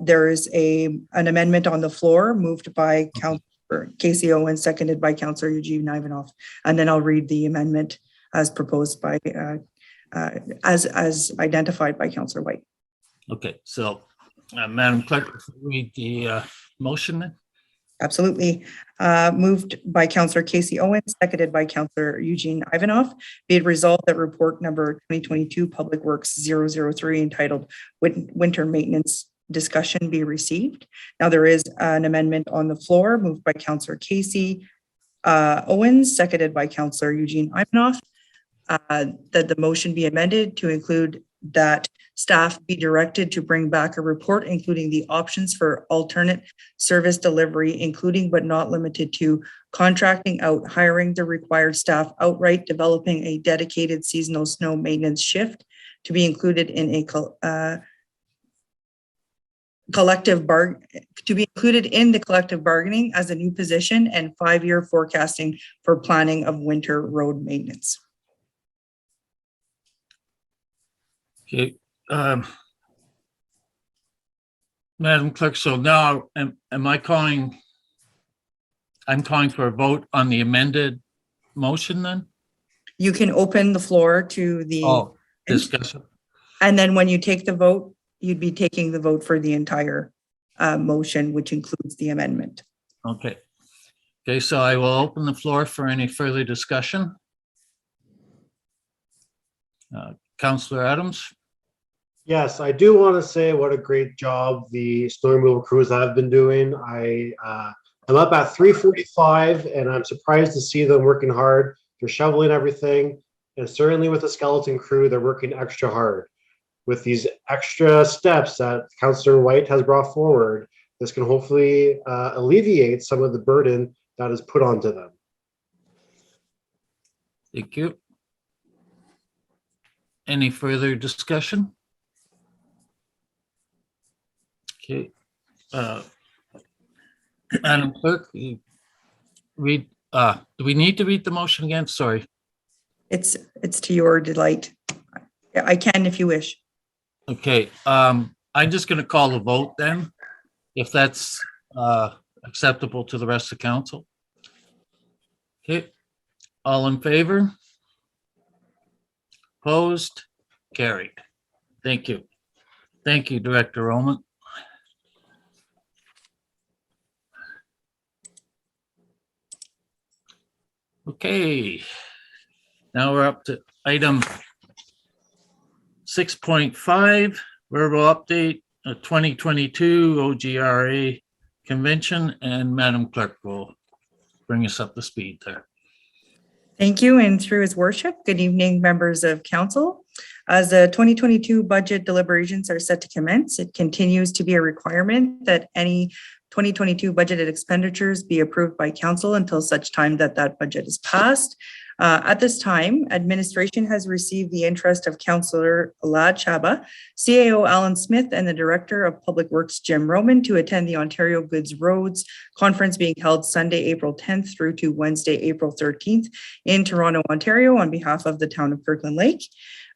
there is an amendment on the floor moved by Councillor Casey Owens, seconded by Councillor Eugene Ivanov, and then I'll read the amendment as proposed by as identified by Councillor White. Okay, so Madam Clerk, read the motion then. Absolutely. Moved by Councillor Casey Owens, seconded by Councillor Eugene Ivanov. Be it resolved that report number 2022 Public Works 003 entitled Winter Maintenance Discussion be received. Now there is an amendment on the floor moved by Councillor Casey Owens, seconded by Councillor Eugene Ivanov, that the motion be amended to include that staff be directed to bring back a report including the options for alternate service delivery, including but not limited to contracting out, hiring the required staff outright, developing a dedicated seasonal snow maintenance shift to be included in a collective bargaining as a new position, and 5-year forecasting for planning of winter road maintenance. Okay, Madam Clerk, so now am I calling? I'm calling for a vote on the amended motion then? You can open the floor to the, Discussion. and then when you take the vote, you'd be taking the vote for the entire motion, which includes the amendment. Okay. Okay, so I will open the floor for any further discussion. Councillor Adams? Yes, I do want to say what a great job the snow removal crews have been doing. I'm up at 3:45 and I'm surprised to see them working hard. They're shoveling everything, and certainly with the skeleton crew, they're working extra hard. with these extra steps that Councillor White has brought forward, this can hopefully alleviate some of the burden that is put onto them. Thank you. Any further discussion? Okay. Madam Clerk, you read, do we need to read the motion again? Sorry. It's to your delight. I can if you wish. Okay, I'm just gonna call the vote then, if that's acceptable to the rest of council. Okay, all in favor? Opposed? Carried. Thank you. Thank you, Director Roman. Okay, now we're up to item 6.5, verbal update, 2022 OGRA convention, and Madam Clerk will bring us up to speed there. Thank you, and through his worship, good evening, members of council. As the 2022 budget deliberations are set to commence, it continues to be a requirement that any 2022 budgeted expenditures be approved by council until such time that that budget is passed. At this time, administration has received the interest of Councillor Alad Shaba, CAO Alan Smith, and the Director of Public Works Jim Roman to attend the Ontario Goods Roads Conference being held Sunday, April 10th through to Wednesday, April 13th in Toronto, Ontario on behalf of the town of Kirkland Lake.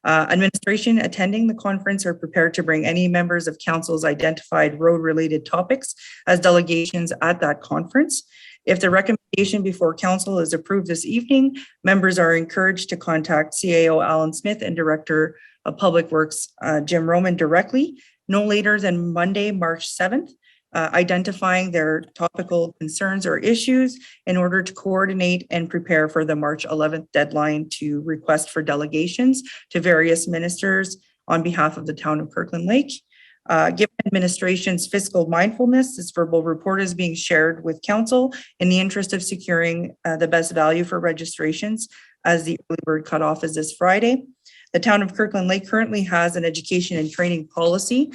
Administration attending the conference are prepared to bring any members of council's identified road-related topics as delegations at that conference. If the recommendation before council is approved this evening, members are encouraged to contact CAO Alan Smith and Director of Public Works Jim Roman directly, no later than Monday, March 7th, identifying their topical concerns or issues in order to coordinate and prepare for the March 11th deadline to request for delegations to various ministers on behalf of the town of Kirkland Lake. Given administration's fiscal mindfulness, this verbal report is being shared with council in the interest of securing the best value for registrations, as the early bird cutoff is this Friday. The town of Kirkland Lake currently has an education and training policy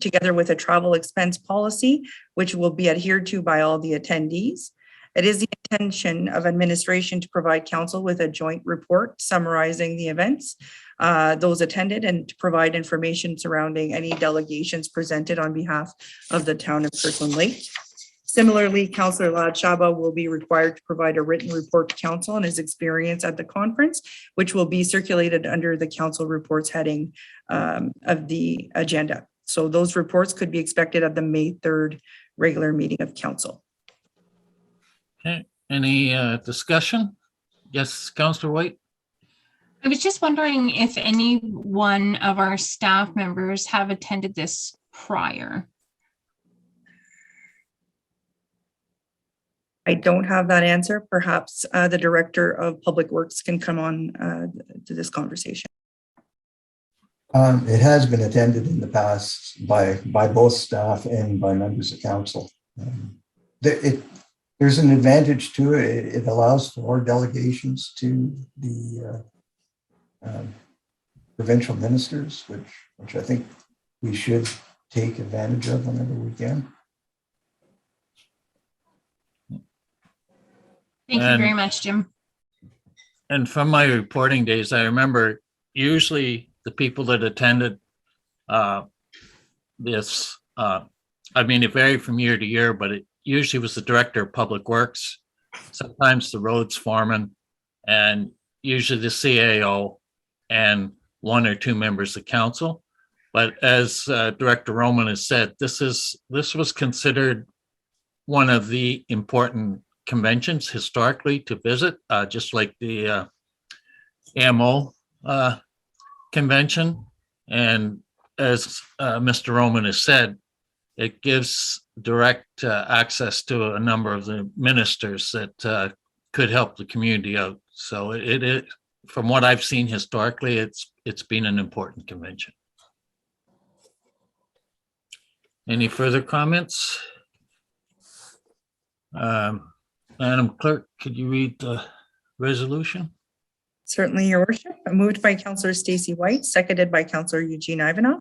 together with a travel expense policy, which will be adhered to by all the attendees. It is the intention of administration to provide council with a joint report summarizing the events, those attended, and to provide information surrounding any delegations presented on behalf of the town of Kirkland Lake. Similarly, Councillor Alad Shaba will be required to provide a written report to council on his experience at the conference, which will be circulated under the council reports heading of the agenda. So those reports could be expected at the May 3rd regular meeting of council. Okay, any discussion? Yes, Councillor White? I was just wondering if any one of our staff members have attended this prior. I don't have that answer. Perhaps the Director of Public Works can come on to this conversation. It has been attended in the past by both staff and by members of council. There's an advantage to it. It allows for delegations to the provincial ministers, which I think we should take advantage of whenever we can. Thank you very much, Jim. And from my reporting days, I remember usually the people that attended this, I mean, it varied from year to year, but it usually was the Director of Public Works, sometimes the roads foreman, and usually the CAO and one or two members of council. But as Director Roman has said, this was considered one of the important conventions historically to visit, just like the AMO convention. And as Mr. Roman has said, it gives direct access to a number of the ministers that could help the community out. So it from what I've seen historically, it's been an important convention. Any further comments? Madam Clerk, could you read the resolution? Certainly, your worship. Moved by Councillor Stacy White, seconded by Councillor Eugene Ivanov.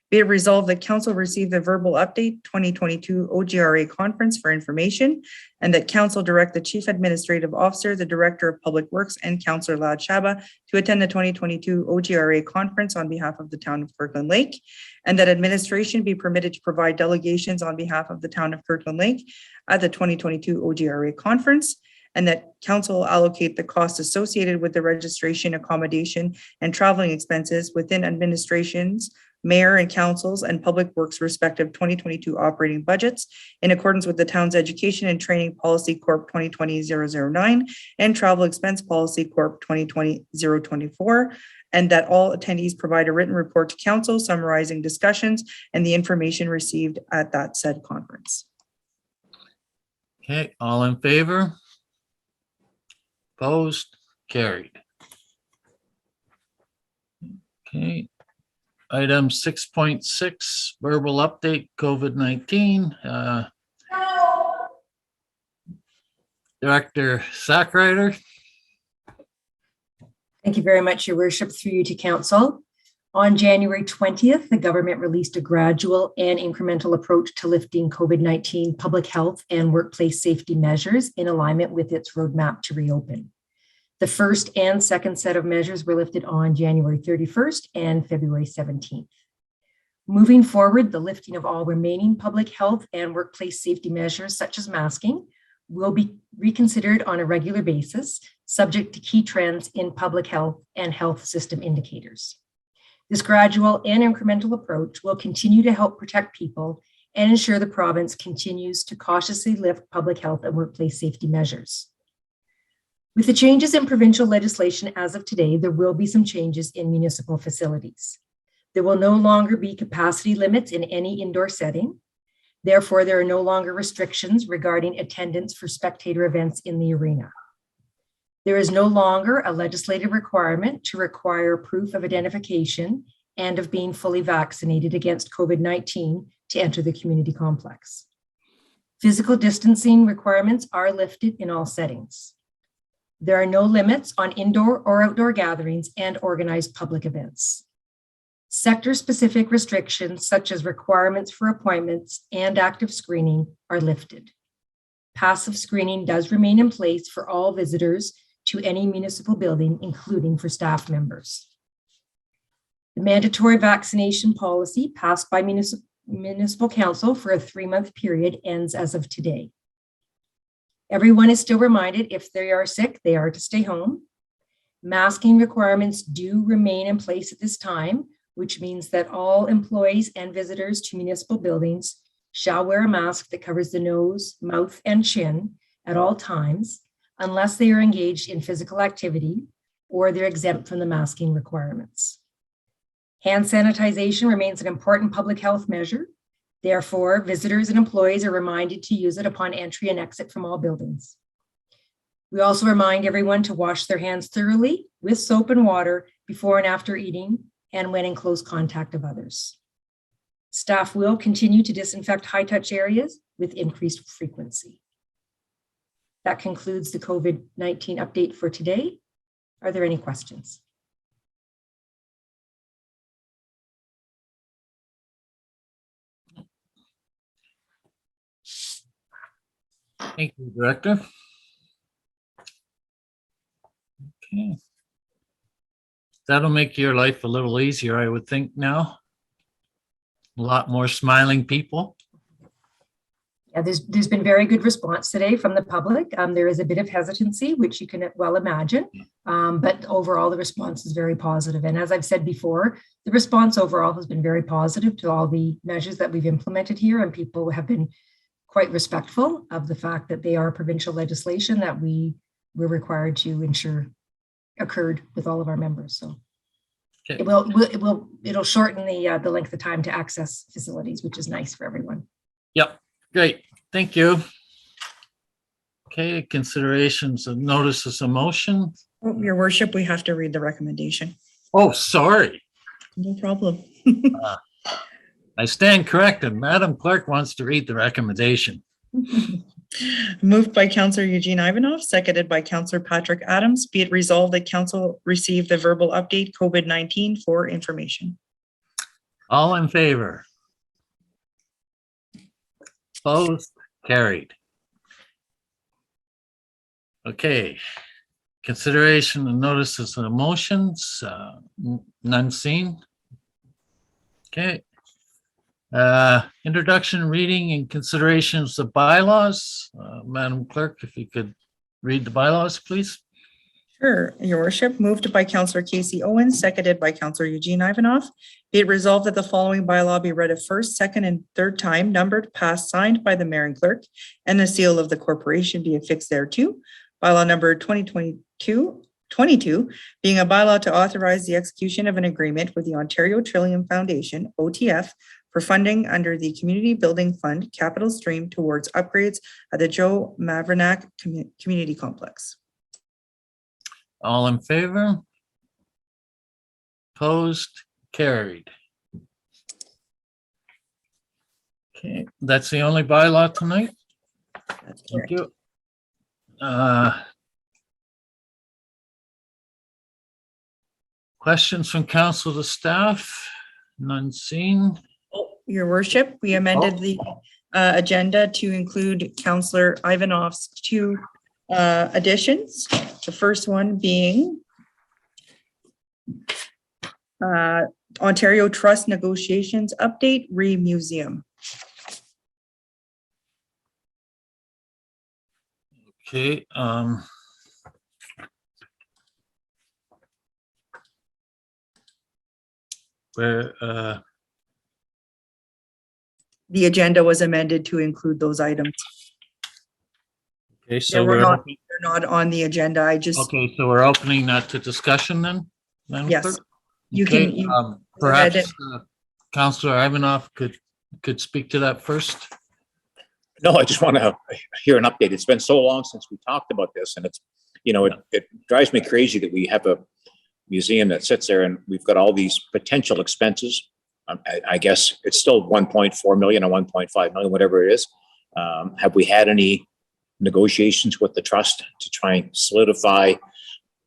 Be it resolved that council receive the verbal update 2022 OGRA conference for information, and that council direct the Chief Administrative Officer, the Director of Public Works, and Councillor Lad Shaba to attend the 2022 OGRA conference on behalf of the town of Kirkland Lake, and that administration be permitted to provide delegations on behalf of the town of Kirkland Lake at the 2022 OGRA conference, and that council allocate the costs associated with the registration, accommodation, and traveling expenses within administrations, mayor and councils, and public works respective 2022 operating budgets in accordance with the town's education and training policy Corp 2020-009 and travel expense policy Corp 2020-024, and that all attendees provide a written report to council summarizing discussions and the information received at that said conference. Okay, all in favor? Opposed? Carried. Okay. Item 6.6, verbal update, COVID-19. Director Sackrider. Thank you very much, your worship, through you to council. On January 20th, the government released a gradual and incremental approach to lifting COVID-19 public health and workplace safety measures in alignment with its roadmap to reopen. The first and second set of measures were lifted on January 31st and February 17th. Moving forward, the lifting of all remaining public health and workplace safety measures, such as masking, will be reconsidered on a regular basis, subject to key trends in public health and health system indicators. This gradual and incremental approach will continue to help protect people and ensure the province continues to cautiously lift public health and workplace safety measures. With the changes in provincial legislation as of today, there will be some changes in municipal facilities. There will no longer be capacity limits in any indoor setting. Therefore, there are no longer restrictions regarding attendance for spectator events in the arena. There is no longer a legislative requirement to require proof of identification and of being fully vaccinated against COVID-19 to enter the community complex. Physical distancing requirements are lifted in all settings. There are no limits on indoor or outdoor gatherings and organized public events. Sector-specific restrictions, such as requirements for appointments and active screening, are lifted. Passive screening does remain in place for all visitors to any municipal building, including for staff members. The mandatory vaccination policy passed by municipal council for a 3-month period ends as of today. Everyone is still reminded if they are sick, they are to stay home. Masking requirements do remain in place at this time, which means that all employees and visitors to municipal buildings shall wear a mask that covers the nose, mouth, and chin at all times, unless they are engaged in physical activity or they're exempt from the masking requirements. Hand sanitization remains an important public health measure. Therefore, visitors and employees are reminded to use it upon entry and exit from all buildings. We also remind everyone to wash their hands thoroughly with soap and water before and after eating and when in close contact of others. Staff will continue to disinfect high-touch areas with increased frequency. That concludes the COVID-19 update for today. Are there any questions? Thank you, Director. Okay. That'll make your life a little easier, I would think now. A lot more smiling people. Yeah, there's been very good response today from the public. There is a bit of hesitancy, which you can well imagine, but overall the response is very positive. And as I've said before, the response overall has been very positive to all the measures that we've implemented here, and people have been quite respectful of the fact that they are provincial legislation that we were required to ensure occurred with all of our members. So Okay. it'll shorten the length of time to access facilities, which is nice for everyone. Yep, great. Thank you. Okay, considerations of notices of motion. Oh, your worship, we have to read the recommendation. Oh, sorry. No problem. I stand corrected. Madam Clerk wants to read the recommendation. Moved by Counselor Eugene Ivanov, seconded by Counselor Patrick Adams. Be it resolved that council receive the verbal update COVID-19 for information. All in favor? Opposed? Carried. Okay. Consideration and notices of motions, none seen. Okay. Introduction, reading, and considerations of bylaws. Madam Clerk, if you could read the bylaws, please. Sure, Your Worship. Moved by Counselor Casey Owens, seconded by Counselor Eugene Ivanov. Be it resolved that the following bylaw be read a first, second, and third time, numbered, passed, signed by the mayor and clerk, and the seal of the corporation be affixed thereto. Bylaw number 2022, being a bylaw to authorize the execution of an agreement with the Ontario Trillium Foundation, OTF, for funding under the Community Building Fund capital stream towards upgrades at the Joe Mavrinac Community Complex. All in favor? Opposed? Carried. Okay, that's the only bylaw tonight. That's Thank correct. you. Questions from council to staff? None seen. Your Worship, we amended the agenda to include Counselor Ivanov's two additions. The first one being Ontario Trust Negotiations Update, Museum. Okay, where, The agenda was amended to include those items. okay, They so were we're, not, they're not on the agenda. I just, okay, so we're opening that to discussion then? Madam yes. Clerk? You Okay, can, go perhaps ahead Councillor Ivanov could speak to that first. No, I just want to hear an update. It's been so long since we talked about this, and it's, it drives me crazy that we have a museum that sits there and we've got all these potential expenses. I guess it's still 1.4 million or 1.5 million, whatever it is. Have we had any negotiations with the trust to try and solidify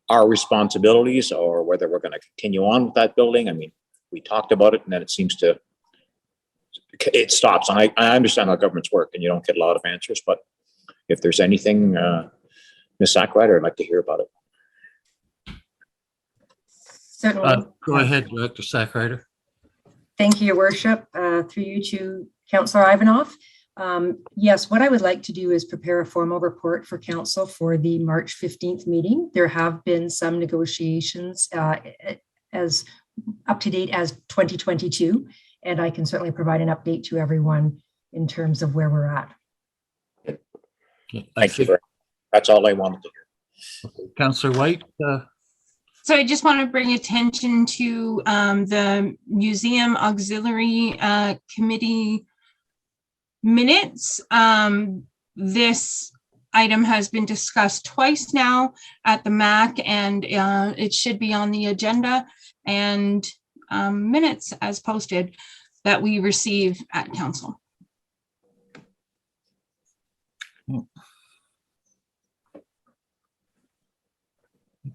our responsibilities, or whether we're going to continue on with that building? I mean, we talked about it and then it stops. And I understand how governments work and you don't get a lot of answers, but if there's anything, Ms. Sackrider, I'd like to hear about it. Certainly. Go ahead, Director Sackrider. Thank you, Your Worship. Through you to Councillor Ivanov. Yes, what I would like to do is prepare a formal report for council for the March 15th meeting. There have been some negotiations as up to date as 2022, and I can certainly provide an update to everyone in terms of where we're at. Thank you. That's all I wanted to hear. Councillor White. So I just want to bring attention to the Museum Auxiliary Committee minutes. This item has been discussed twice now at the MAC, and it should be on the agenda and minutes as posted that we receive at council.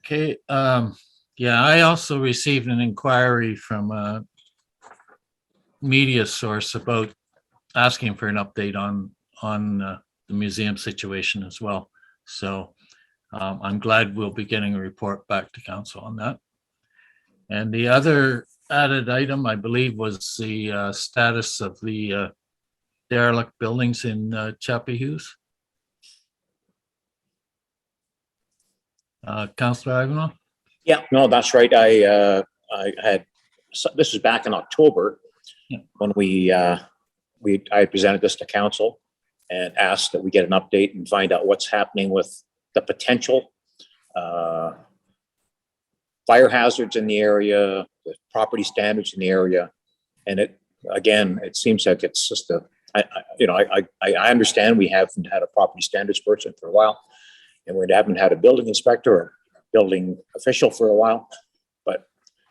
Okay, yeah, I also received an inquiry from a media source about asking for an update on the museum situation as well. So I'm glad we'll be getting a report back to council on that. And the other added item, I believe, was the status of the derelict buildings in Chappie Hughes. Councillor Ivanov? Yeah, no, that's right. I had, this was back in October, yeah, when I presented this to council and asked that we get an update and find out what's happening with the potential fire hazards in the area, the property standards in the area. And it seems like it's just I understand we haven't had a property standards person for a while, and we haven't had a building inspector or building official for a while, but it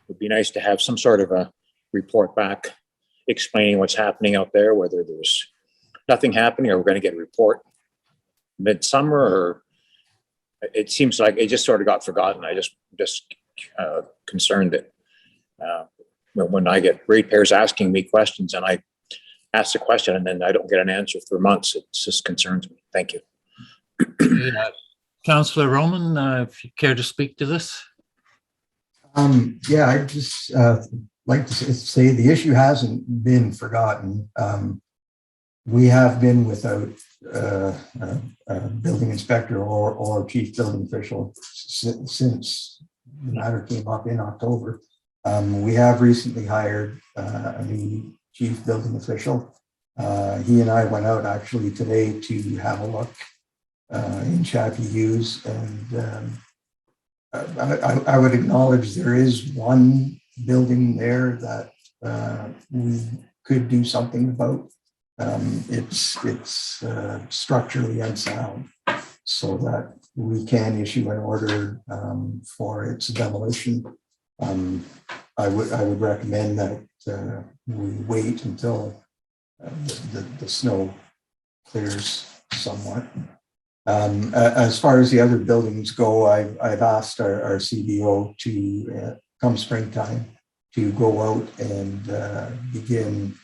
would be nice to have some sort of a report back explaining what's happening out there, whether there's nothing happening or we're going to get a report midsummer, or it seems like it just sort of got forgotten. I just concerned that when I get ratepayers asking me questions and I ask the question and then I don't get an answer for months, it just concerns me. Thank you. Councillor Roman, if you care to speak to this? Yeah, I just like to say the issue hasn't been forgotten. We have been without a building inspector or chief building official since the matter came up in October. We have recently hired a new chief building official. He and I went out actually today to have a look in Chappie Hughes, and I would acknowledge there is one building there that we could do something about. It's structurally unsound, so that we can issue an order for its demolition. I would recommend that we wait until the snow clears somewhat. As far as the other buildings go, I've asked our CBO to come springtime to go out and begin,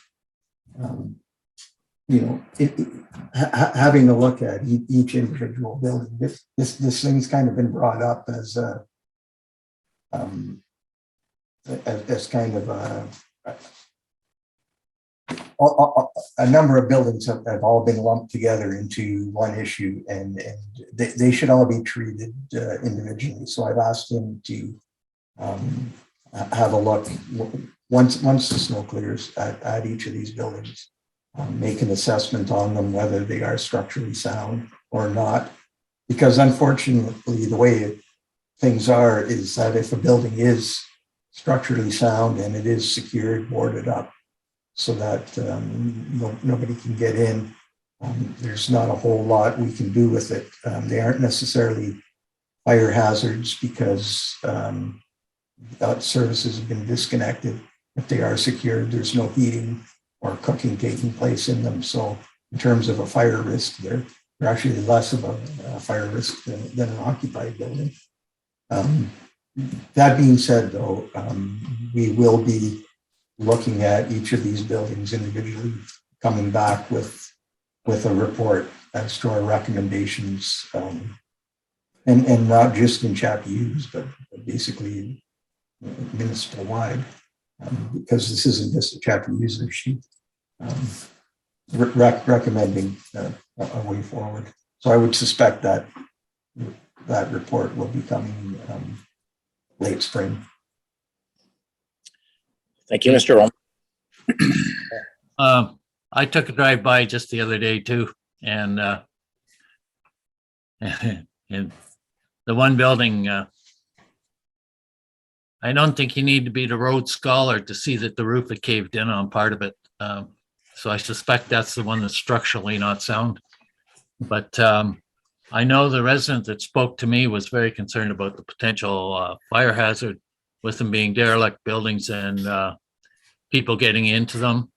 having a look at each individual building. This thing's kind of been brought up as kind of a number of buildings have all been lumped together into one issue, and they should all be treated individually. So I've asked him to have a look once the snow clears at each of these buildings, make an assessment on them, whether they are structurally sound or not. Because unfortunately, the way things are is that if a building is structurally sound and it is secured, boarded up, so that nobody can get in, there's not a whole lot we can do with it. They aren't necessarily fire hazards because services have been disconnected. If they are secured, there's no heating or cooking taking place in them. So in terms of a fire risk, they're actually less of a fire risk than an occupied building. That being said, though, we will be looking at each of these buildings individually, coming back with a report as to our recommendations, and not just in Chappie Hughes, but basically municipal wide, because this isn't just a Chappie Hughes issue. Recommending a way forward. So I would suspect that that report will be coming late spring. Thank you, Mr. Roman. I took a drive by just the other day too, and and the one building, I don't think you need to be the road scholar to see that the roof had caved in on part of it. So I suspect that's the one that's structurally not sound. But I know the resident that spoke to me was very concerned about the potential fire hazard with them being derelict buildings and people getting into them.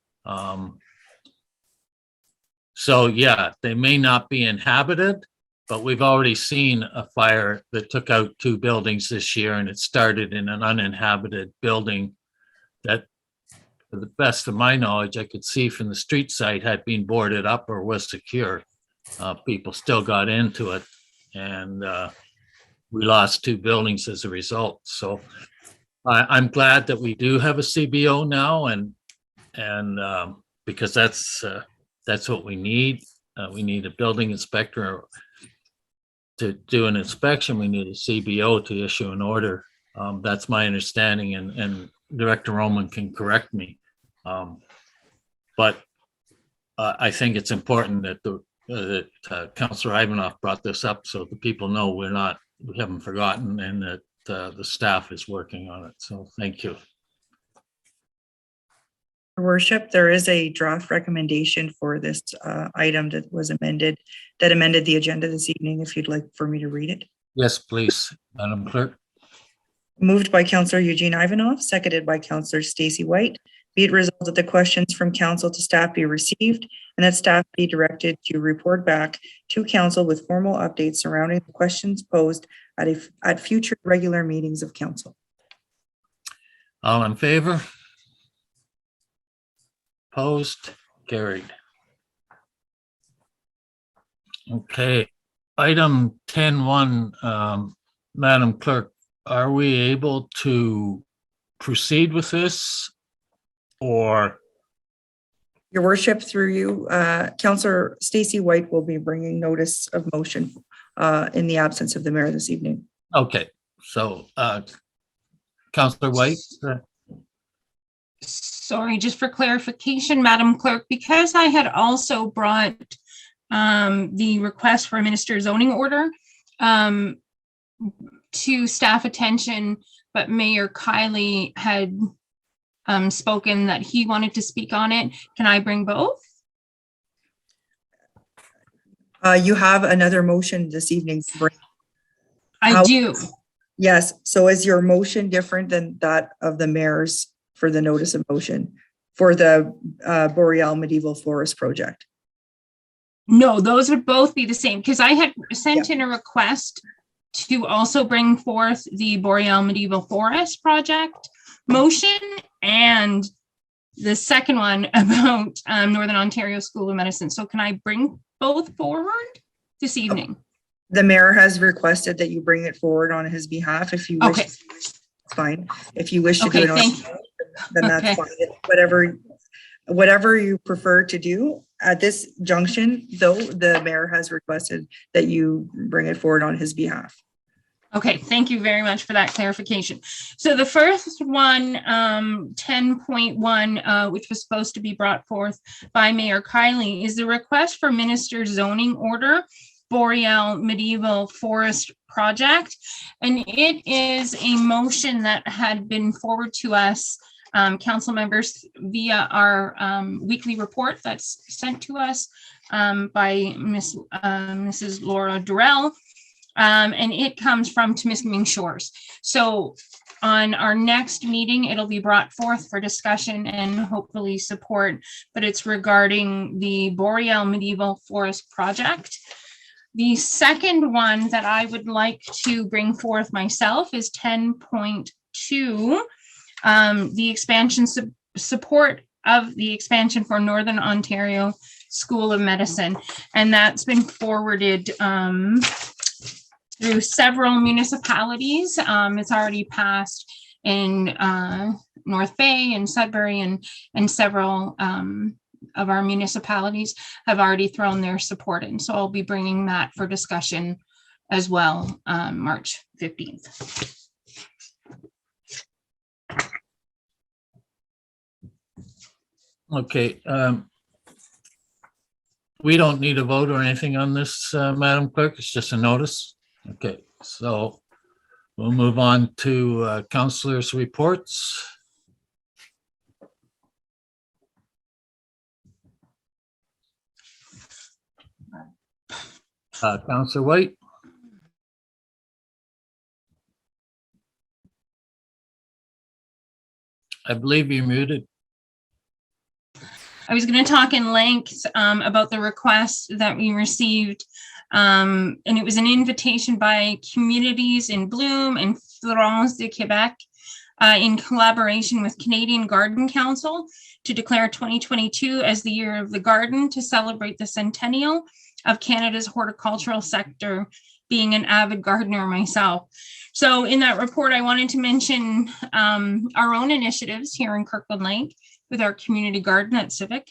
So yeah, they may not be inhabited, but we've already seen a fire that took out 2 buildings this year, and it started in an uninhabited building that, to the best of my knowledge, I could see from the street side had been boarded up or was secure. People still got into it, and we lost 2 buildings as a result. So I'm glad that we do have a CBO now, and because that's what we need. We need a building inspector to do an inspection. We need a CBO to issue an order. That's my understanding, and Director Roman can correct me. But I think it's important that Councillor Ivanoff brought this up so the people know we haven't forgotten, and that the staff is working on it. So thank you. Your Worship, there is a draft recommendation for this item that was amended the agenda this evening, if you'd like for me to read it. Yes, please, Madam Clerk. Moved by Councillor Eugene Ivanoff, seconded by Councillor Stacey White, Be it resolved that the questions from council to staff be received and that staff be directed to report back to council with formal updates surrounding the questions posed at future regular meetings of council. All in favor? Opposed? Carried. Okay, item 10.1, Madam Clerk, are we able to proceed with this? Or, Your worship, through you, Councillor Stacey White will be bringing notice of motion in the absence of the mayor this evening. okay, so Councillor White? Sorry, just for clarification, Madam Clerk, because I had also brought the request for a minister's zoning order to staff attention, but Mayor Kiley had spoken that he wanted to speak on it. Can I bring both? You have another motion this evening to bring. I do. Yes, so is your motion different than that of the mayor's for the notice of motion for the Boreal Medieval Forest project? No, those would both be the same, because I had sent in a request to also bring forth the Boreal Medieval Forest project motion and the second one about Northern Ontario School of Medicine. So can I bring both forward this evening? The mayor has requested that you bring it forward on his behalf. If you wish, Okay. it's fine. If you wish to do Okay, it on, thank you. then that's Okay. fine. Whatever you prefer to do at this junction, though, the mayor has requested that you bring it forward on his behalf. Okay, thank you very much for that clarification. So the first one, 10.1, which was supposed to be brought forth by Mayor Kiley, is the request for minister's zoning order, Boreal Medieval Forest Project. And it is a motion that had been forwarded to us, council members, via our weekly report that's sent to us by Mrs. Laura Durrell. And it comes from Temiskaming Shores. So on our next meeting, it'll be brought forth for discussion and hopefully support, but it's regarding the Boreal Medieval Forest Project. The second one that I would like to bring forth myself is 10.2, the expansion support of the expansion for Northern Ontario School of Medicine. And that's been forwarded through several municipalities. It's already passed in North Bay and Sudbury, and several of our municipalities have already thrown their support in. So I'll be bringing that for discussion as well, March 15th. Okay, we don't need a vote or anything on this, Madam Clerk. It's just a notice. Okay, so we'll move on to councillors' reports. Councillor White. I believe you're muted. I was going to talk in length about the request that we received, and it was an invitation by Communities in Bloom and Florence de Quebec in collaboration with Canadian Garden Council to declare 2022 as the Year of the Garden to celebrate the centennial of Canada's horticultural sector, being an avid gardener myself. So in that report, I wanted to mention our own initiatives here in Kirkland Lake with our community garden at Civic,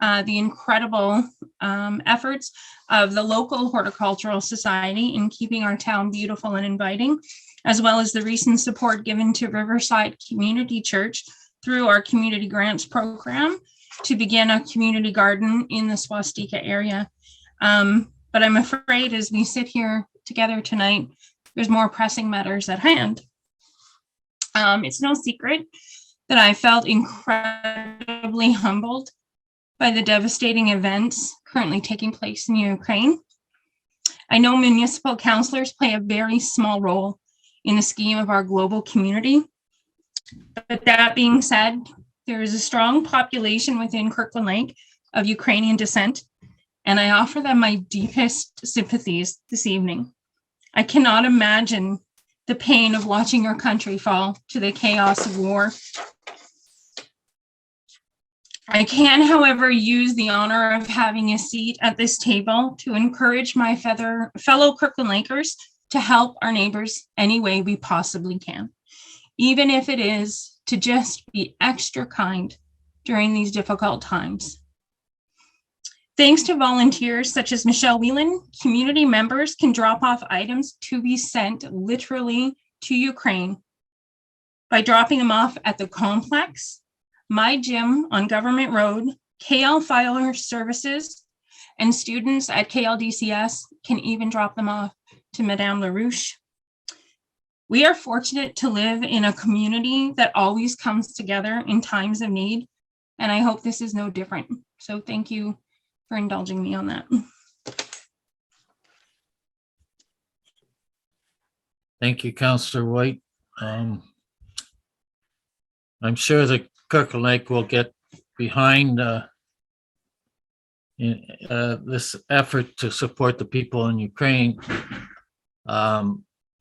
the incredible efforts of the local horticultural society in keeping our town beautiful and inviting, as well as the recent support given to Riverside Community Church through our community grants program to begin a community garden in the Swastika area. But I'm afraid as we sit here together tonight, there's more pressing matters at hand. It's no secret that I felt incredibly humbled by the devastating events currently taking place in Ukraine. I know municipal councillors play a very small role in the scheme of our global community. But that being said, There is a strong population within Kirkland Lake of Ukrainian descent, and I offer them my deepest sympathies this evening. I cannot imagine the pain of watching our country fall to the chaos of war. I can, however, use the honor of having a seat at this table to encourage my fellow Kirkland Lakers to help our neighbors any way we possibly can, even if it is to just be extra kind during these difficult times. Thanks to volunteers such as Michelle Whelan, community members can drop off items to be sent literally to Ukraine by dropping them off at the complex, my gym on Government Road, KL Filer Services, and students at KLDCS can even drop them off to Madame LaRouche. We are fortunate to live in a community that always comes together in times of need, and I hope this is no different. So thank you for indulging me on that. Thank you, Councillor White. I'm sure the Kirkland Lake will get behind this effort to support the people in Ukraine.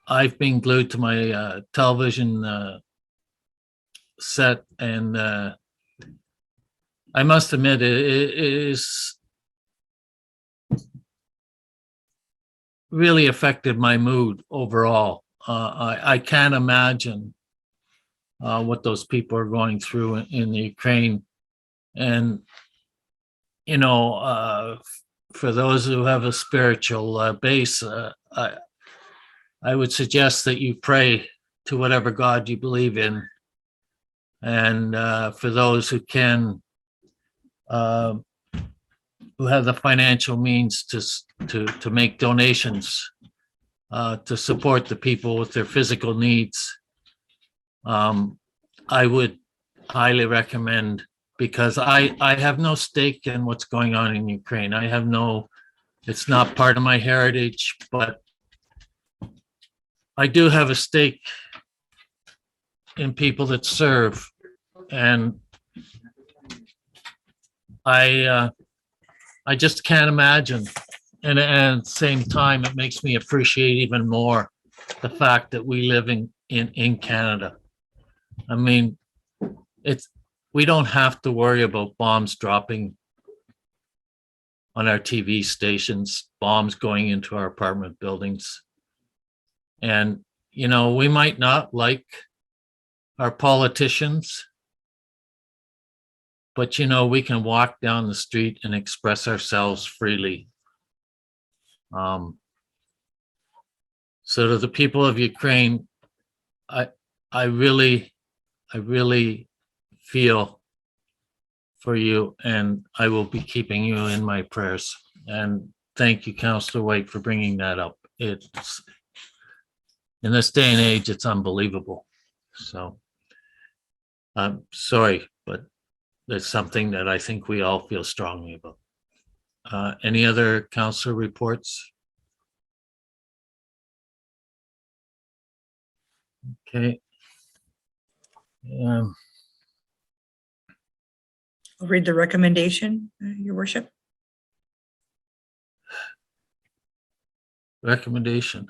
I've been glued to my television set, and I must admit it is really affected my mood overall. I can't imagine what those people are going through in the Ukraine. And, you know, for those who have a spiritual base, I would suggest that you pray to whatever God you believe in. And for those who can, who have the financial means to make donations to support the people with their physical needs, I would highly recommend, because I have no stake in what's going on in Ukraine. It's not part of my heritage, but I do have a stake in people that serve. And I just can't imagine. And at the same time, it makes me appreciate even more the fact that we live in Canada. I mean, we don't have to worry about bombs dropping on our TV stations, bombs going into our apartment buildings. And, you know, we might not like our politicians, but, you know, we can walk down the street and express ourselves freely. So to the people of Ukraine, I really feel for you, and I will be keeping you in my prayers. And thank you, Councillor White, for bringing that up. It's, in this day and age, it's unbelievable. So I'm sorry, but it's something that I think we all feel strongly about. Any other councillor reports? Okay. I'll read the recommendation, Your Worship. Recommendation.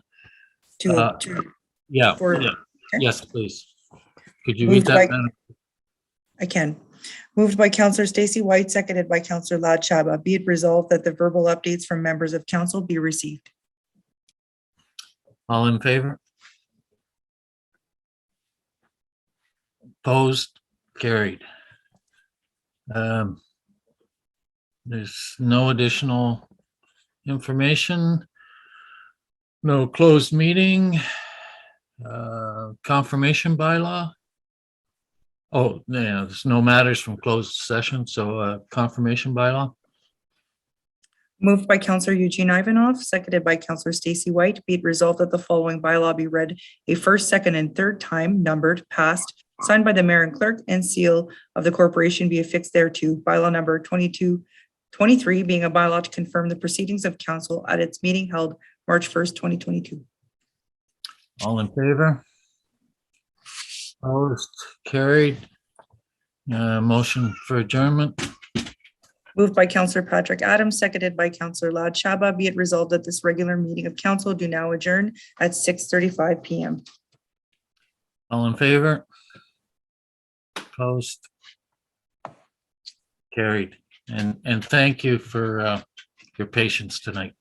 To Yeah, for- yeah. okay. Yes, please. Could you read Moved that, by- Madam? I can. Moved by Councillor Stacey White, seconded by Councillor Lad Chaba. Be it resolved that the verbal updates from members of council be received. All in favor? Opposed? Carried. There's no additional information. No closed meeting. Confirmation bylaw. Oh, yeah, there's no matters from closed session, so confirmation bylaw. Moved by Councillor Eugene Ivanov, seconded by Councillor Stacey White. Be it resolved that the following bylaw be read a first, second, and third time, numbered, passed, signed by the mayor and clerk, and seal of the corporation be affixed thereto. Bylaw number 2223 being a bylaw to confirm the proceedings of council at its meeting held March 1st, 2022. All in favor? Opposed? Carried. Motion for adjournment. Moved by Counselor Patrick Adams, seconded by Counselor Lad Shaba. Be it resolved that this regular meeting of council do now adjourn at 6:35 PM. All in favor? Opposed? Carried. And thank you for your patience tonight.